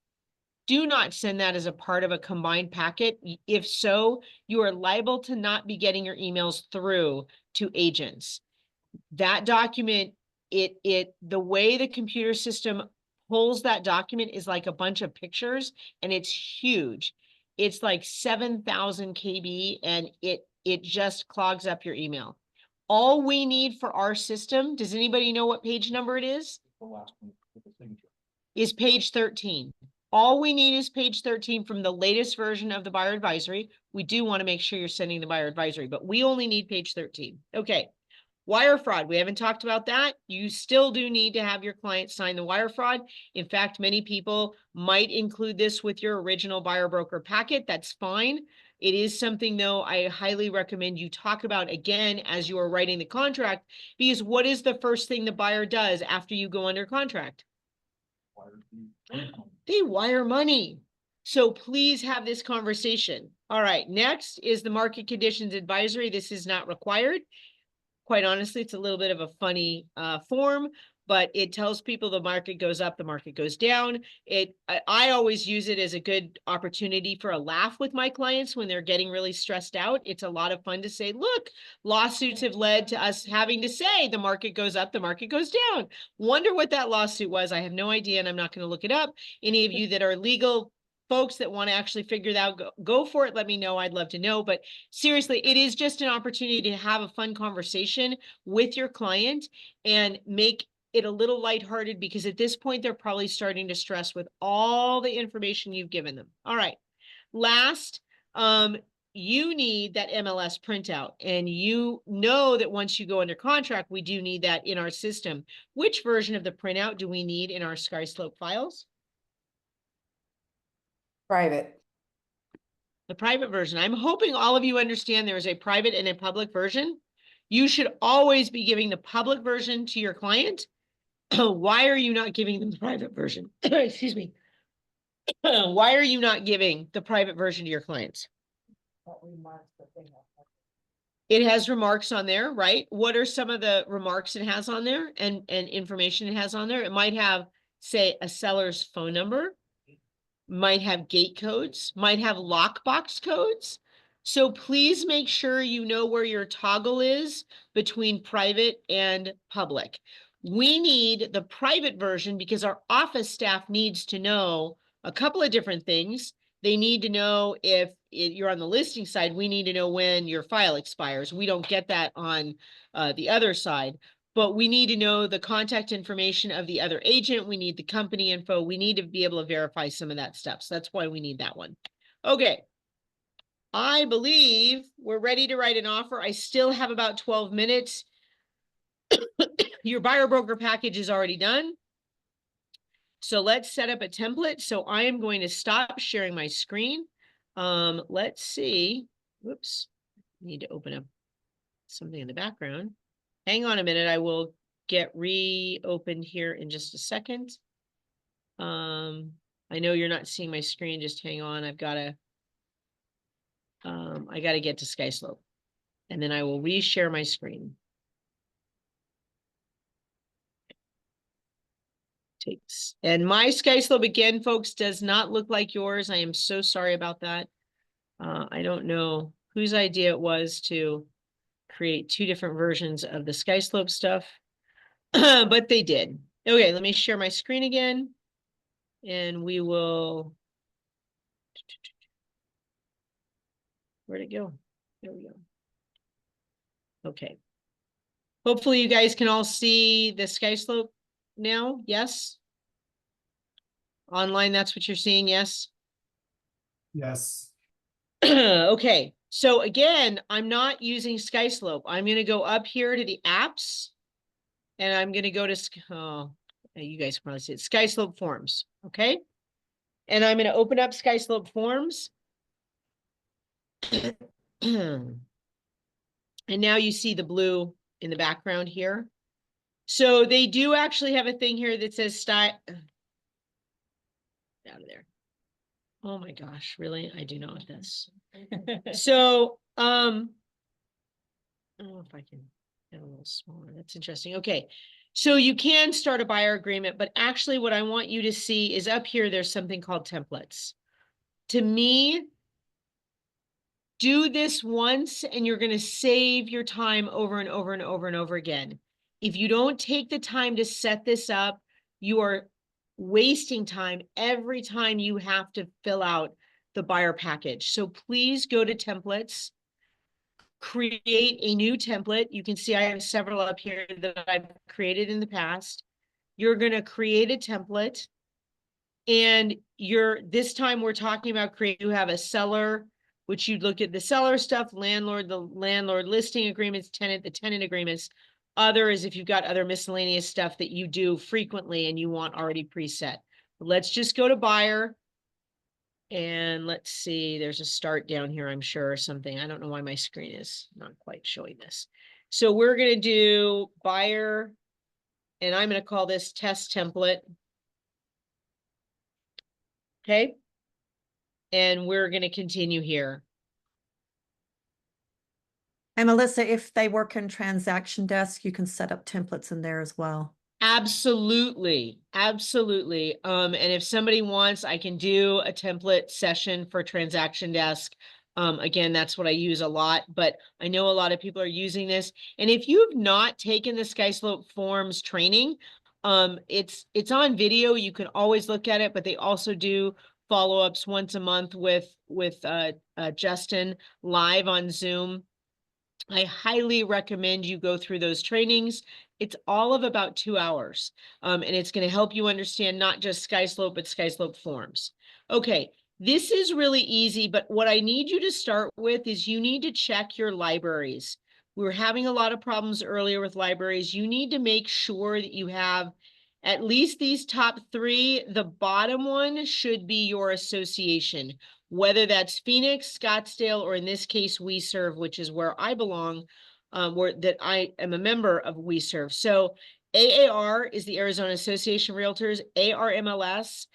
do not send that as a part of a combined packet. If so, you are liable to not be getting your emails through to agents. That document, the way the computer system pulls that document is like a bunch of pictures, and it's huge. It's like 7,000 KB, and it just clogs up your email. All we need for our system, does anybody know what page number it is?
The last one with the signature.
Is page 13. All we need is page 13 from the latest version of the buyer advisory. We do want to make sure you're sending the buyer advisory, but we only need page 13. Okay. Wire fraud. We haven't talked about that. You still do need to have your client sign the wire fraud. In fact, many people might include this with your original buyer broker packet. That's fine. It is something, though, I highly recommend you talk about again as you are writing the contract, because what is the first thing the buyer does after you go under contract? They wire money. So please have this conversation. All right, next is the market conditions advisory. This is not required. Quite honestly, it's a little bit of a funny form, but it tells people the market goes up, the market goes down. I always use it as a good opportunity for a laugh with my clients when they're getting really stressed out. It's a lot of fun to say, look, lawsuits have led to us having to say the market goes up, the market goes down. Wonder what that lawsuit was. I have no idea, and I'm not going to look it up. Any of you that are legal folks that want to actually figure it out, go for it. Let me know. I'd love to know. But seriously, it is just an opportunity to have a fun conversation with your client and make it a little lighthearted, because at this point, they're probably starting to stress with all the information you've given them. All right. Last, you need that MLS printout, and you know that once you go under contract, we do need that in our system. Which version of the printout do we need in our SkySlope files?
Private.
The private version. I'm hoping all of you understand there is a private and a public version. You should always be giving the public version to your client. Why are you not giving them the private version? Excuse me. Why are you not giving the private version to your clients? It has remarks on there, right? What are some of the remarks it has on there and information it has on there? It might have, say, a seller's phone number, might have gate codes, might have lockbox codes. So please make sure you know where your toggle is between private and public. We need the private version because our office staff needs to know a couple of different things. They need to know if you're on the listing side, we need to know when your file expires. We don't get that on the other side. But we need to know the contact information of the other agent. We need the company info. We need to be able to verify some of that stuff. So that's why we need that one. Okay. I believe we're ready to write an offer. I still have about 12 minutes. Your buyer broker package is already done. So let's set up a template. So I am going to stop sharing my screen. Let's see. Whoops. Need to open up something in the background. Hang on a minute. I will get reopened here in just a second. I know you're not seeing my screen. Just hang on. I gotta get to SkySlope, and then I will reshare my screen. And my SkySlope again, folks, does not look like yours. I am so sorry about that. I don't know whose idea it was to create two different versions of the SkySlope stuff, but they did. Okay, let me share my screen again, and we will. Where'd it go? There we go. Okay. Hopefully you guys can all see the SkySlope now. Yes. Online, that's what you're seeing. Yes.
Yes.
Okay. So again, I'm not using SkySlope. I'm gonna go up here to the apps. And I'm gonna go to, you guys can probably see it, SkySlope Forms, okay? And I'm gonna open up SkySlope Forms. And now you see the blue in the background here. So they do actually have a thing here that says out of there. Oh my gosh, really? I do not want this. So, I don't know if I can get a little smaller. That's interesting. Okay. So you can start a buyer agreement, but actually what I want you to see is up here, there's something called templates. To me, do this once and you're going to save your time over and over and over and over again. If you don't take the time to set this up, you are wasting time every time you have to fill out the buyer package. So please go to templates, create a new template. You can see I have several up here that I've created in the past. You're going to create a template, and this time we're talking about you have a seller, which you'd look at the seller stuff, landlord, the landlord listing agreements, tenant, the tenant agreements. Other is if you've got other miscellaneous stuff that you do frequently and you want already preset. Let's just go to buyer. And let's see, there's a start down here, I'm sure, or something. I don't know why my screen is not quite showing this. So we're going to do buyer, and I'm going to call this test template. Okay. And we're going to continue here.
And Melissa, if they work in transaction desk, you can set up templates in there as well.
Absolutely. Absolutely. And if somebody wants, I can do a template session for transaction desk. Again, that's what I use a lot, but I know a lot of people are using this. And if you've not taken the SkySlope Forms training, it's on video. You can always look at it, but they also do follow-ups once a month with Justin live on Zoom. I highly recommend you go through those trainings. It's all of about 2 hours, and it's going to help you understand not just SkySlope, but SkySlope Forms. Okay, this is really easy, but what I need you to start with is you need to check your libraries. We were having a lot of problems earlier with libraries. You need to make sure that you have at least these top 3. The bottom one should be your association, whether that's Phoenix, Scottsdale, or in this case, We Serve, which is where I belong, that I am a member of We Serve. So AAR is the Arizona Association of Realtors, ARMLS,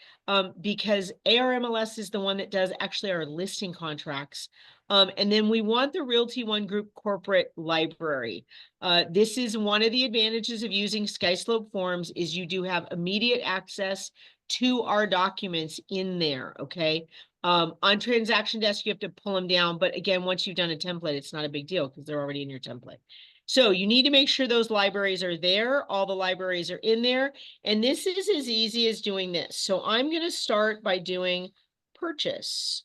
because ARMLS is the one that does actually our listing contracts. And then we want the Realty One Group corporate library. This is one of the advantages of using SkySlope Forms is you do have immediate access to our documents in there, okay? On transaction desk, you have to pull them down. But again, once you've done a template, it's not a big deal because they're already in your template. So you need to make sure those libraries are there. All the libraries are in there. And this is as easy as doing this. So I'm going to start by doing purchase.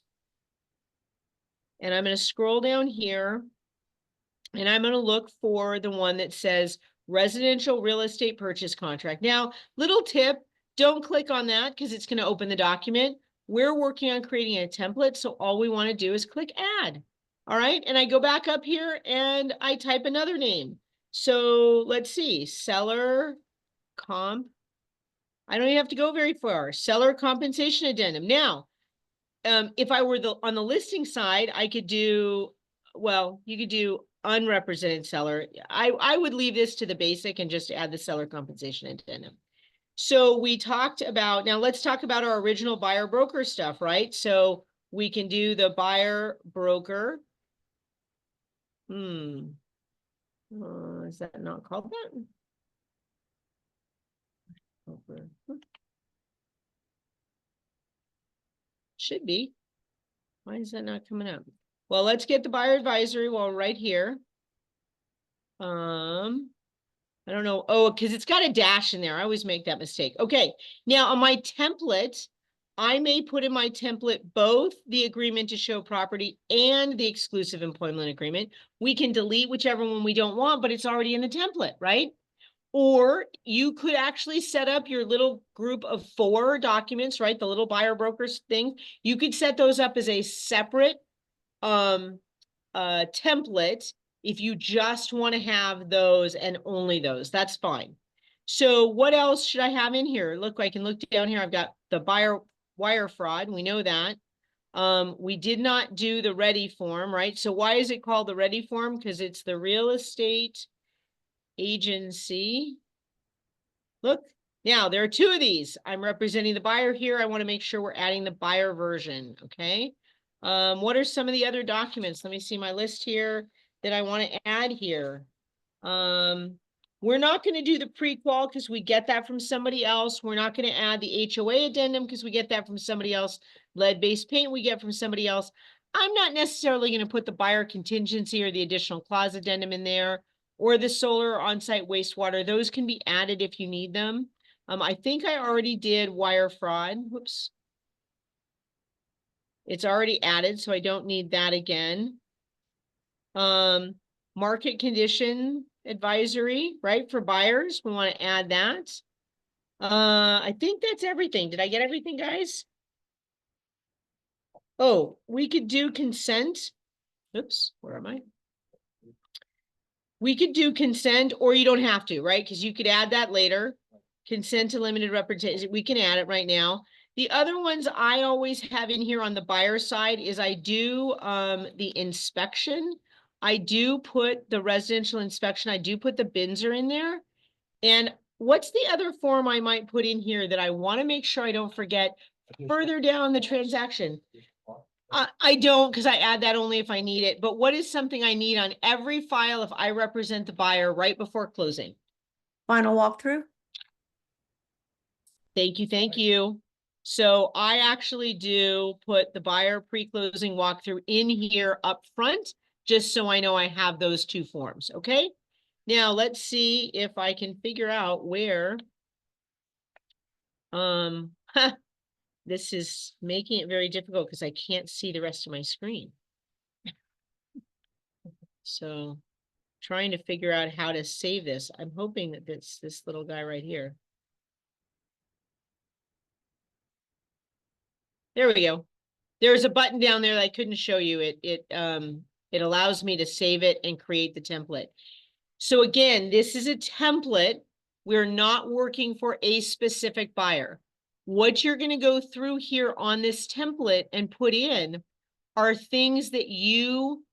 And I'm going to scroll down here. And I'm going to look for the one that says residential real estate purchase contract. Now, little tip, don't click on that because it's going to open the document. We're working on creating a template, so all we want to do is click add. All right, and I go back up here and I type another name. So let's see, seller comp. I don't even have to go very far. Seller compensation addendum. Now, if I were on the listing side, I could do, well, you could do unrepresented seller. I would leave this to the basic and just add the seller compensation addendum. So we talked about, now let's talk about our original buyer broker stuff, right? So we can do the buyer broker. Is that not called that? Should be. Why is that not coming up? Well, let's get the buyer advisory while we're right here. I don't know. Oh, because it's got a dash in there. I always make that mistake. Okay. Now on my template, I may put in my template both the agreement to show property and the exclusive employment agreement. We can delete whichever one we don't want, but it's already in the template, right? Or you could actually set up your little group of 4 documents, right? The little buyer brokers thing. You could set those up as a separate template if you just want to have those and only those, that's fine. So what else should I have in here? Look, I can look down here. I've got the buyer wire fraud. We know that. We did not do the ready form, right? So why is it called the ready form? Because it's the real estate agency. Look, now there are two of these. I'm representing the buyer here. I want to make sure we're adding the buyer version. Okay. What are some of the other documents? Let me see my list here that I want to add here. We're not going to do the pre-qual because we get that from somebody else. We're not going to add the HOA addendum because we get that from somebody else. Lead-based paint we get from somebody else. I'm not necessarily going to put the buyer contingency or the additional clause addendum in there, or the solar on-site wastewater. Those can be added if you need them. I think I already did wire fraud. Whoops. It's already added, so I don't need that again. Market condition advisory, right, for buyers. We want to add that. I think that's everything. Did I get everything, guys? Oh, we could do consent. Oops, where am I? We could do consent, or you don't have to, right? Because you could add that later. Consent to limited representation. We can add it right now. The other ones I always have in here on the buyer side is I do the inspection. I do put the residential inspection. I do put the Binzer in there. And what's the other form I might put in here that I want to make sure I don't forget further down the transaction? I don't, because I add that only if I need it. But what is something I need on every file if I represent the buyer right before closing?
Final walkthrough?
Thank you, thank you. So I actually do put the buyer pre-closing walkthrough in here up front, just so I know I have those two forms, okay? Now let's see if I can figure out where. This is making it very difficult because I can't see the rest of my screen. So trying to figure out how to save this. I'm hoping that it's this little guy right here. There we go. There's a button down there that I couldn't show you. It allows me to save it and create the template. So again, this is a template. We're not working for a specific buyer. What you're going to go through here on this template and put in are things that you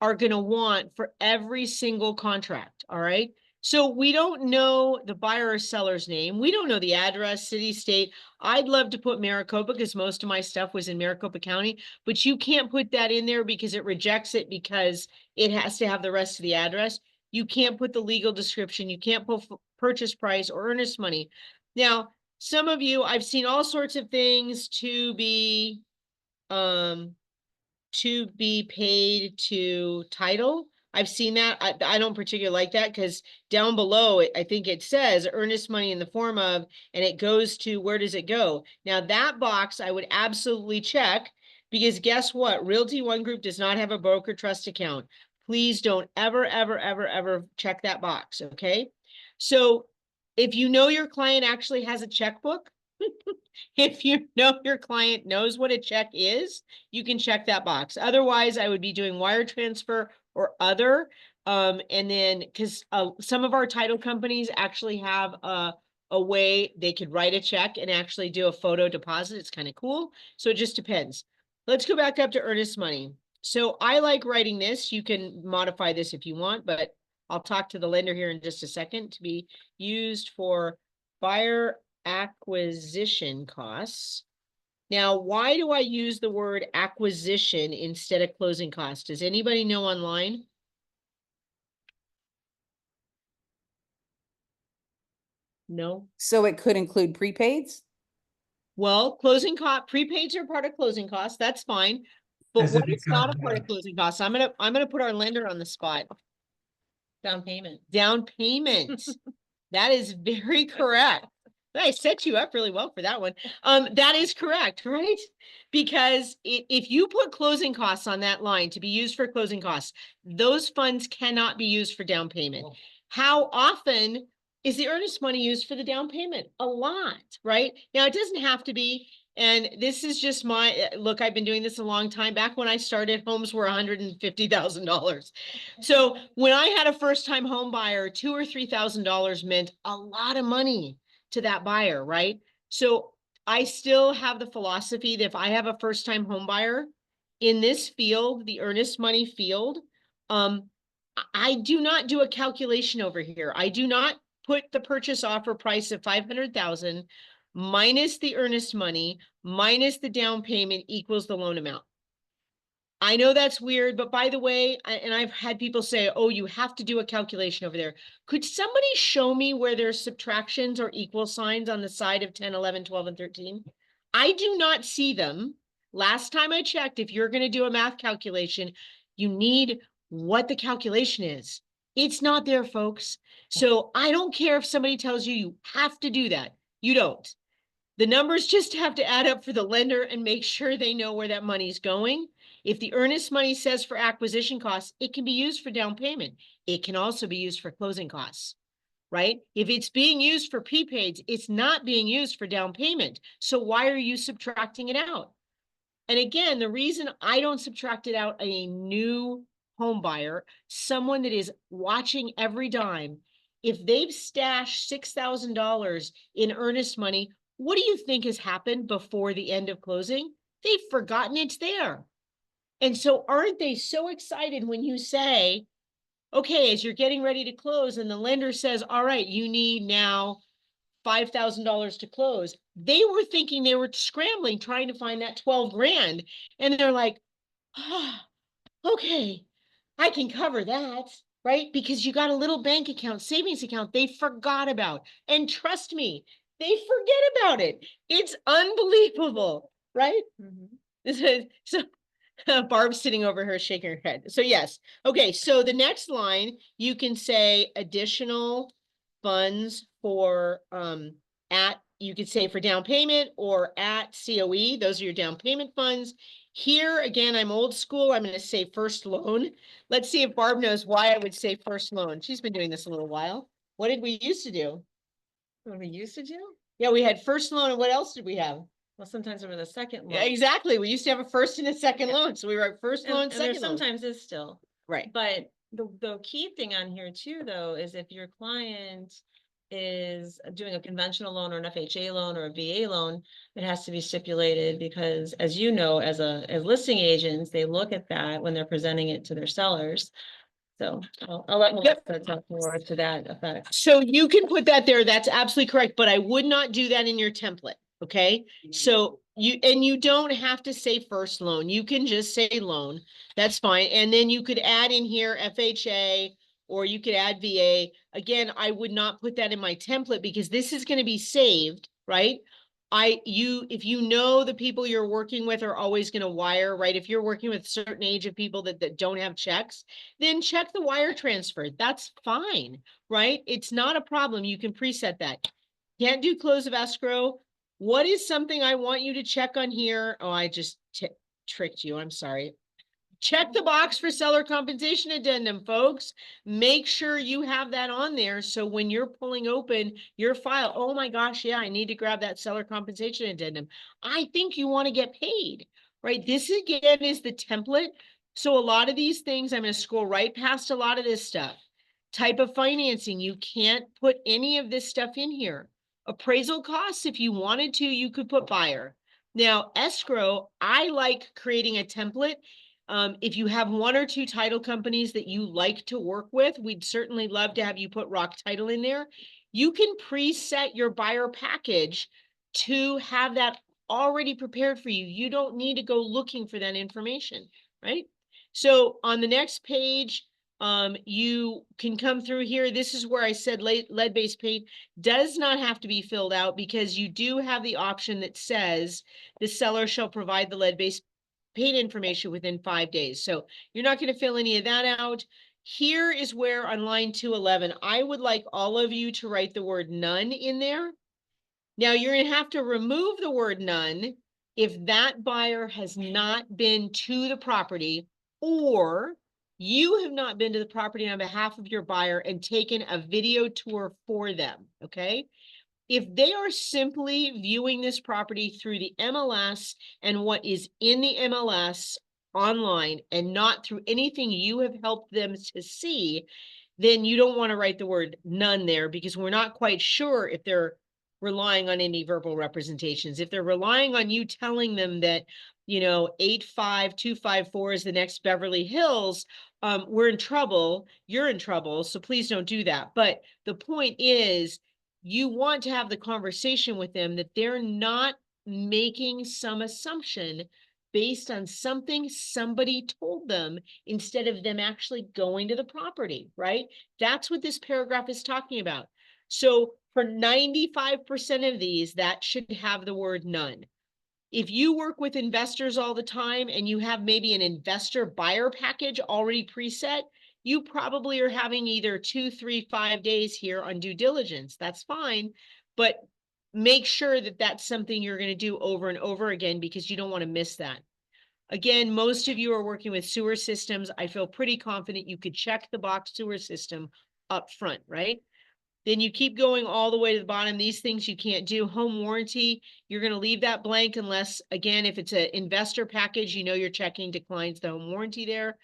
are going to want for every single contract. All right. So we don't know the buyer or seller's name. We don't know the address, city, state. I'd love to put Maricopa because most of my stuff was in Maricopa County, but you can't put that in there because it rejects it because it has to have the rest of the address. You can't put the legal description. You can't put purchase price or earnest money. Now, some of you, I've seen all sorts of things to be paid to title. I've seen that. I don't particularly like that because down below, I think it says earnest money in the form of, and it goes to, where does it go? Now that box I would absolutely check, because guess what? Realty One Group does not have a broker trust account. Please don't ever, ever, ever, ever check that box, okay? So if you know your client actually has a checkbook, if you know your client knows what a check is, you can check that box. Otherwise, I would be doing wire transfer or other. And then, because some of our title companies actually have a way they could write a check and actually do a photo deposit. It's kind of cool. So it just depends. Let's go back up to earnest money. So I like writing this. You can modify this if you want, but I'll talk to the lender here in just a second. To be used for buyer acquisition costs. Now, why do I use the word acquisition instead of closing costs? Does anybody know online? No.
So it could include prepaids?
Well, closing cost, prepaids are part of closing costs. That's fine. But
As it
what is not a
becomes,
part of closing costs? I'm gonna put our lender on the spot.
Down payment.
Down payment. That is very correct. I set you up really well for that one. That is correct, right? Because if you put closing costs on that line to be used for closing costs, those funds cannot be used for down payment.
Oh.
How often is the earnest money used for the down payment? A lot, right? Now, it doesn't have to be. And this is just my, look, I've been doing this a long time. Back when I started, homes were $150,000. So when I had a first-time home buyer, $2,000 or $3,000 meant a lot of money to that buyer, right? So I still have the philosophy that if I have a first-time home buyer in this field, the earnest money field, I do not do a calculation over here. I do not put the purchase offer price of 500,000 minus the earnest money, minus the down payment equals the loan amount. I know that's weird, but by the way, and I've had people say, oh, you have to do a calculation over there. Could somebody show me where there's subtractions or equal signs on the side of 10, 11, 12, and 13? I do not see them. Last time I checked, if you're going to do a math calculation, you need what the calculation is. It's not there, folks. So I don't care if somebody tells you you have to do that. You don't. The numbers just have to add up for the lender and make sure they know where that money's going. If the earnest money says for acquisition costs, it can be used for down payment. It can also be used for closing costs, right? If it's being used for prepaids, it's not being used for down payment. So why are you subtracting it out? And again, the reason I don't subtract it out a new home buyer, someone that is watching every dime, if they've stashed $6,000 in earnest money, what do you think has happened before the end of closing? They've forgotten it's there. And so aren't they so excited when you say, okay, as you're getting ready to close and the lender says, all right, you need now $5,000 to close. They were thinking they were scrambling, trying to find that 12 grand. And they're like, oh, okay, I can cover that, right? Because you got a little bank account, savings account they forgot about. And trust me, they forget about it. It's unbelievable, right? So Barb's sitting over her shaking her head. So yes. Okay. So the next line, you can say additional funds for, you could say for down payment or at COE. Those are your down payment funds. Here, again, I'm old school. I'm going to say first loan. Let's see if Barb knows why I would say first loan. She's been doing this a little while. What did we used to do?
What we used to do?
Yeah, we had first loan. And what else did we have?
Well, sometimes over the second
Yeah,
loan.
exactly. We used to have a first and a second loan. So we were at first loan,
And there
second loan.
sometimes is still.
Right.
But the key thing on here too, though, is if your client is doing a conventional loan or an FHA loan or a VA loan, it has to be stipulated because, as you know, as listing agents, they look at that when they're presenting it to their sellers. So I'll let Melissa talk more to that effect.
So you can put that there. That's absolutely correct, but I would not do that in your template. Okay. So you don't have to say first loan. You can just say loan. That's fine. And then you could add in here FHA or you could add VA. Again, I would not put that in my template because this is going to be saved, right? If you know the people you're working with are always going to wire, right? If you're working with a certain age of people that don't have checks, then check the wire transfer. That's fine, right? It's not a problem. You can preset that. Can't do close of escrow. What is something I want you to check on here? Oh, I just tricked you. I'm sorry. Check the box for seller compensation addendum, folks. Make sure you have that on there. So when you're pulling open your file, oh my gosh, yeah, I need to grab that seller compensation addendum. I think you want to get paid, right? This again is the template. So a lot of these things, I'm going to scroll right past a lot of this stuff. Type of financing, you can't put any of this stuff in here. Appraisal costs, if you wanted to, you could put buyer. Now, escrow, I like creating a template. If you have one or two title companies that you like to work with, we'd certainly love to have you put Rock Title in there. You can preset your buyer package to have that already prepared for you. You don't need to go looking for that information, right? So on the next page, you can come through here. This is where I said lead-based paint does not have to be filled out because you do have the option that says the seller shall provide the lead-based paint information within 5 days. So you're not going to fill any of that out. Here is where on line 211, I would like all of you to write the word none in there. Now you're going to have to remove the word none if that buyer has not been to the property or you have not been to the property on behalf of your buyer and taken a video tour for them. Okay. If they are simply viewing this property through the MLS and what is in the MLS online and not through anything you have helped them to see, then you don't want to write the word none there because we're not quite sure if they're relying on any verbal representations. If they're relying on you telling them that, 85254 is the next Beverly Hills, we're in trouble, you're in trouble, so please don't do that. But the point is, you want to have the conversation with them that they're not making some assumption based on something somebody told them instead of them actually going to the property, right? That's what this paragraph is talking about. So for 95% of these, that should have the word none. If you work with investors all the time and you have maybe an investor buyer package already preset, you probably are having either 2, 3, 5 days here on due diligence. That's fine, but make sure that that's something you're going to do over and over again because you don't want to miss that. Again, most of you are working with sewer systems. I feel pretty confident you could check the box sewer system up front, right? Then you keep going all the way to the bottom. These things you can't do. Home warranty, you're going to leave that blank unless, again, if it's an investor package, you're checking declines the home warranty there.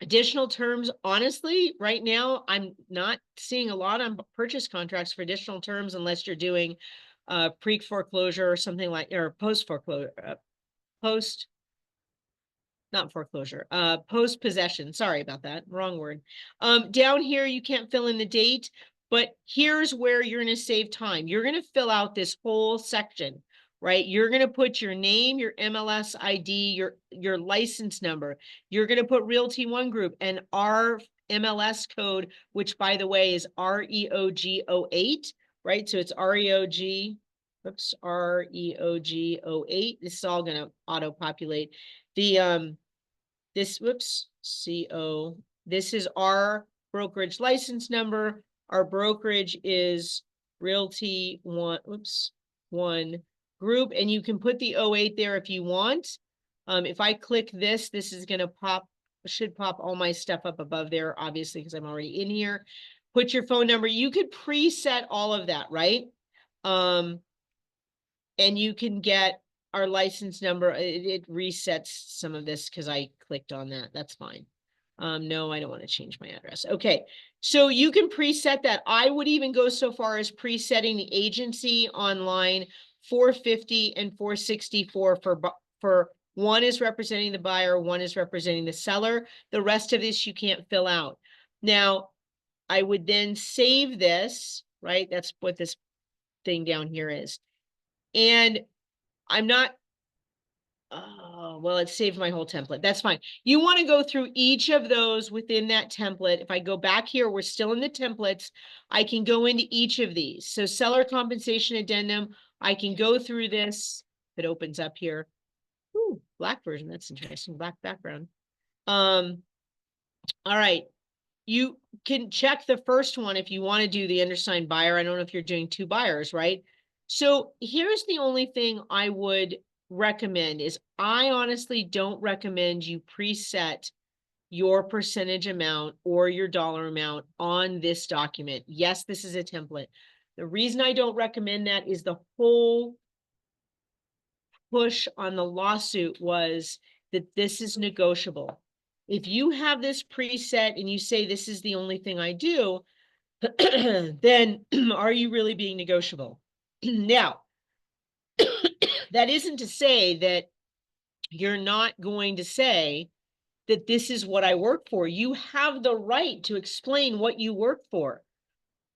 Additional terms, honestly, right now, I'm not seeing a lot on purchase contracts for additional terms unless you're doing pre-foreclosure or something like, or post-foreclosure, not foreclosure, post-possession. Sorry about that. Wrong word. Down here, you can't fill in the date, but here's where you're going to save time. You're going to fill out this whole section, right? You're going to put your name, your MLS ID, your license number. You're going to put Realty One Group and our MLS code, which by the way is REOG08, right? So it's REOG, oops, REOG08. This is all going to auto-populate. The this is our brokerage license number. Our brokerage is Realty One Group, and you can put the 08 there if you want. If I click this is going to should pop all my stuff up above there, obviously, because I'm already in here. Put your phone number. You could preset all of that, right? And you can get our license number. It resets some of this because I clicked on that. That's fine. No, I don't want to change my address. Okay, so you can preset that. I would even go so far as presetting the agency on line 450 and 464 for one is representing the buyer, one is representing the seller. The rest of this you can't fill out. Now, I would then save this, right? That's what this thing down here is. And I'm not, well, it saved my whole template. That's fine. You want to go through each of those within that template. If I go back here, we're still in the templates. I can go into each of these. So seller compensation addendum, I can go through this. If it opens up here. Ooh, black version. That's interesting. Black background. All right. You can check the first one if you want to do the undersigned buyer. I don't know if you're doing 2 buyers, right? So here's the only thing I would recommend is I honestly don't recommend you preset your percentage amount or your dollar amount on this document. Yes, this is a template. The reason I don't recommend that is the whole push on the lawsuit was that this is negotiable. If you have this preset and you say this is the only thing I do, then are you really being negotiable? Now, that isn't to say that you're not going to say that this is what I work for. You have the right to explain what you work for,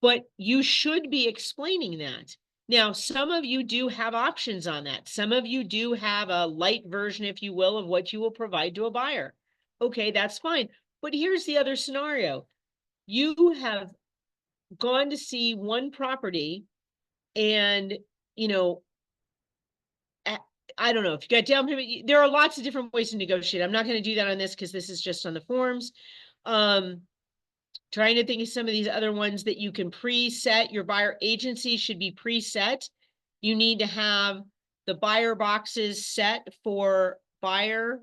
but you should be explaining that. Now, some of you do have options on that. Some of you do have a light version, if you will, of what you will provide to a buyer. Okay, that's fine. But here's the other scenario. You have gone to see one property and, I don't know if you got down payment, there are lots of different ways to negotiate. I'm not going to do that on this because this is just on the forms. Trying to think of some of these other ones that you can preset. Your buyer agency should be preset. You need to have the buyer boxes set for buyer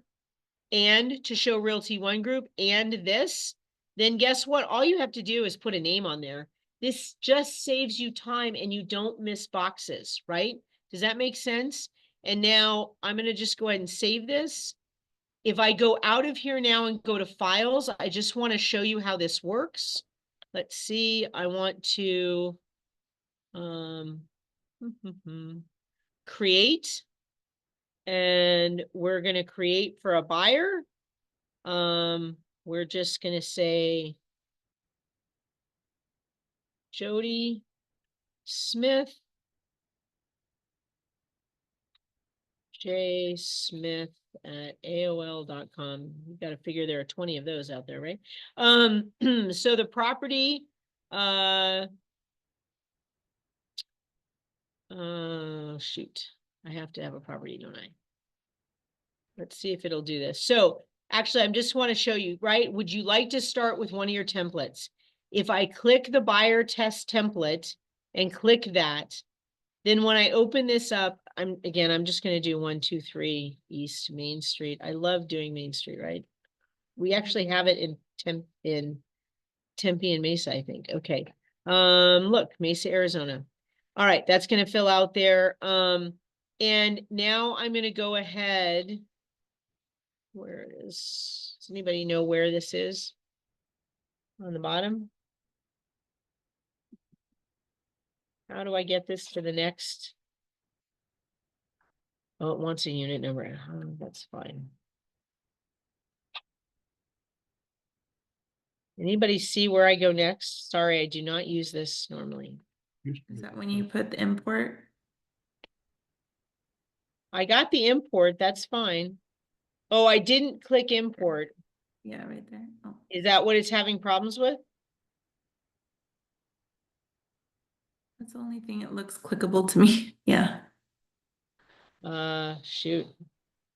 and to show Realty One Group and this. Then guess what? All you have to do is put a name on there. This just saves you time and you don't miss boxes, right? Does that make sense? And now I'm gonna just go ahead and save this. If I go out of here now and go to files, I just want to show you how this works. Let's see, I want to create, and we're gonna create for a buyer. We're just gonna say Jody Smith, J Smith at AOL.com. You got to figure there are 20 of those out there, right? So the property, shoot, I have to have a property, don't I? Let's see if it'll do this. So actually, I just want to show you, right? Would you like to start with one of your templates? If I click the buyer test template and click that, then when I open this up, I'm just going to do 1, 2, 3 East Main Street. I love doing Main Street, right? We actually have it in Tempe and Mesa, I think. Okay. Look, Mesa, Arizona. All right, that's going to fill out there. And now I'm going to go ahead. Where is, does anybody know where this is? On the bottom? How do I get this to the next? Oh, it wants a unit number. That's fine. Anybody see where I go next? Sorry, I do not use this normally.
Is that when you put the import?
I got the import, that's fine. Oh, I didn't click import.
Yeah, right there. Oh,
Is that what it's having problems with?
that's the only thing it looks clickable to me. Yeah.
Shoot.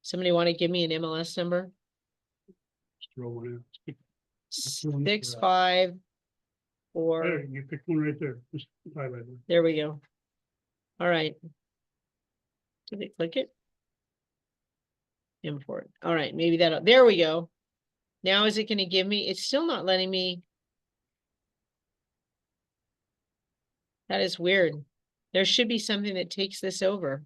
Somebody want to give me an MLS number?
Throw one in.
6, 5, 4.
There, you pick one right there. Just highlight it.
There we go. All right. Did it click it? Import. All right, maybe that'll, there we go. Now is it going to give me, it's still not letting me. That is weird. There should be something that takes this over.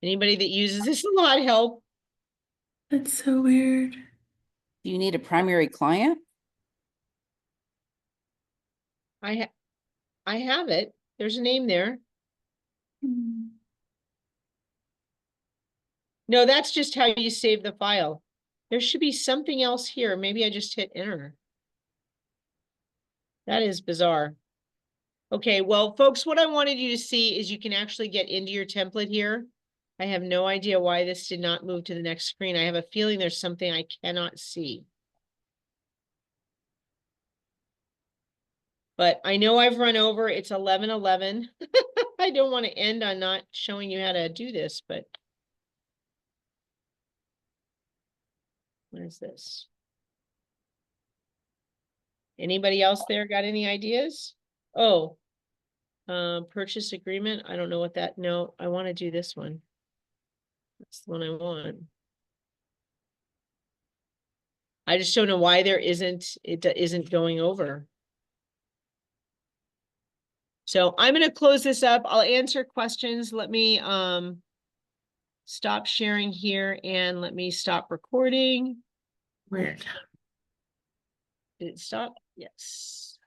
Anybody that uses this a lot, help.
That's so weird.
Do you need a primary client?
I have it. There's a name there.
Hmm.
No, that's just how you save the file. There should be something else here. Maybe I just hit enter. That is bizarre. Okay, well, folks, what I wanted you to see is you can actually get into your template here. I have no idea why this did not move to the next screen. I have a feeling there's something I cannot see. But I know I've run over. It's 11:11. I don't want to end on not showing you how to do this, but what is this? Anybody else there got any ideas? Oh, purchase agreement. I don't know what that, no, I want to do this one. That's the one I want. I just don't know why there isn't, it isn't going over. So I'm going to close this up. I'll answer questions. Let me stop sharing here and let me stop recording.
Weird.
Did it stop? Yes.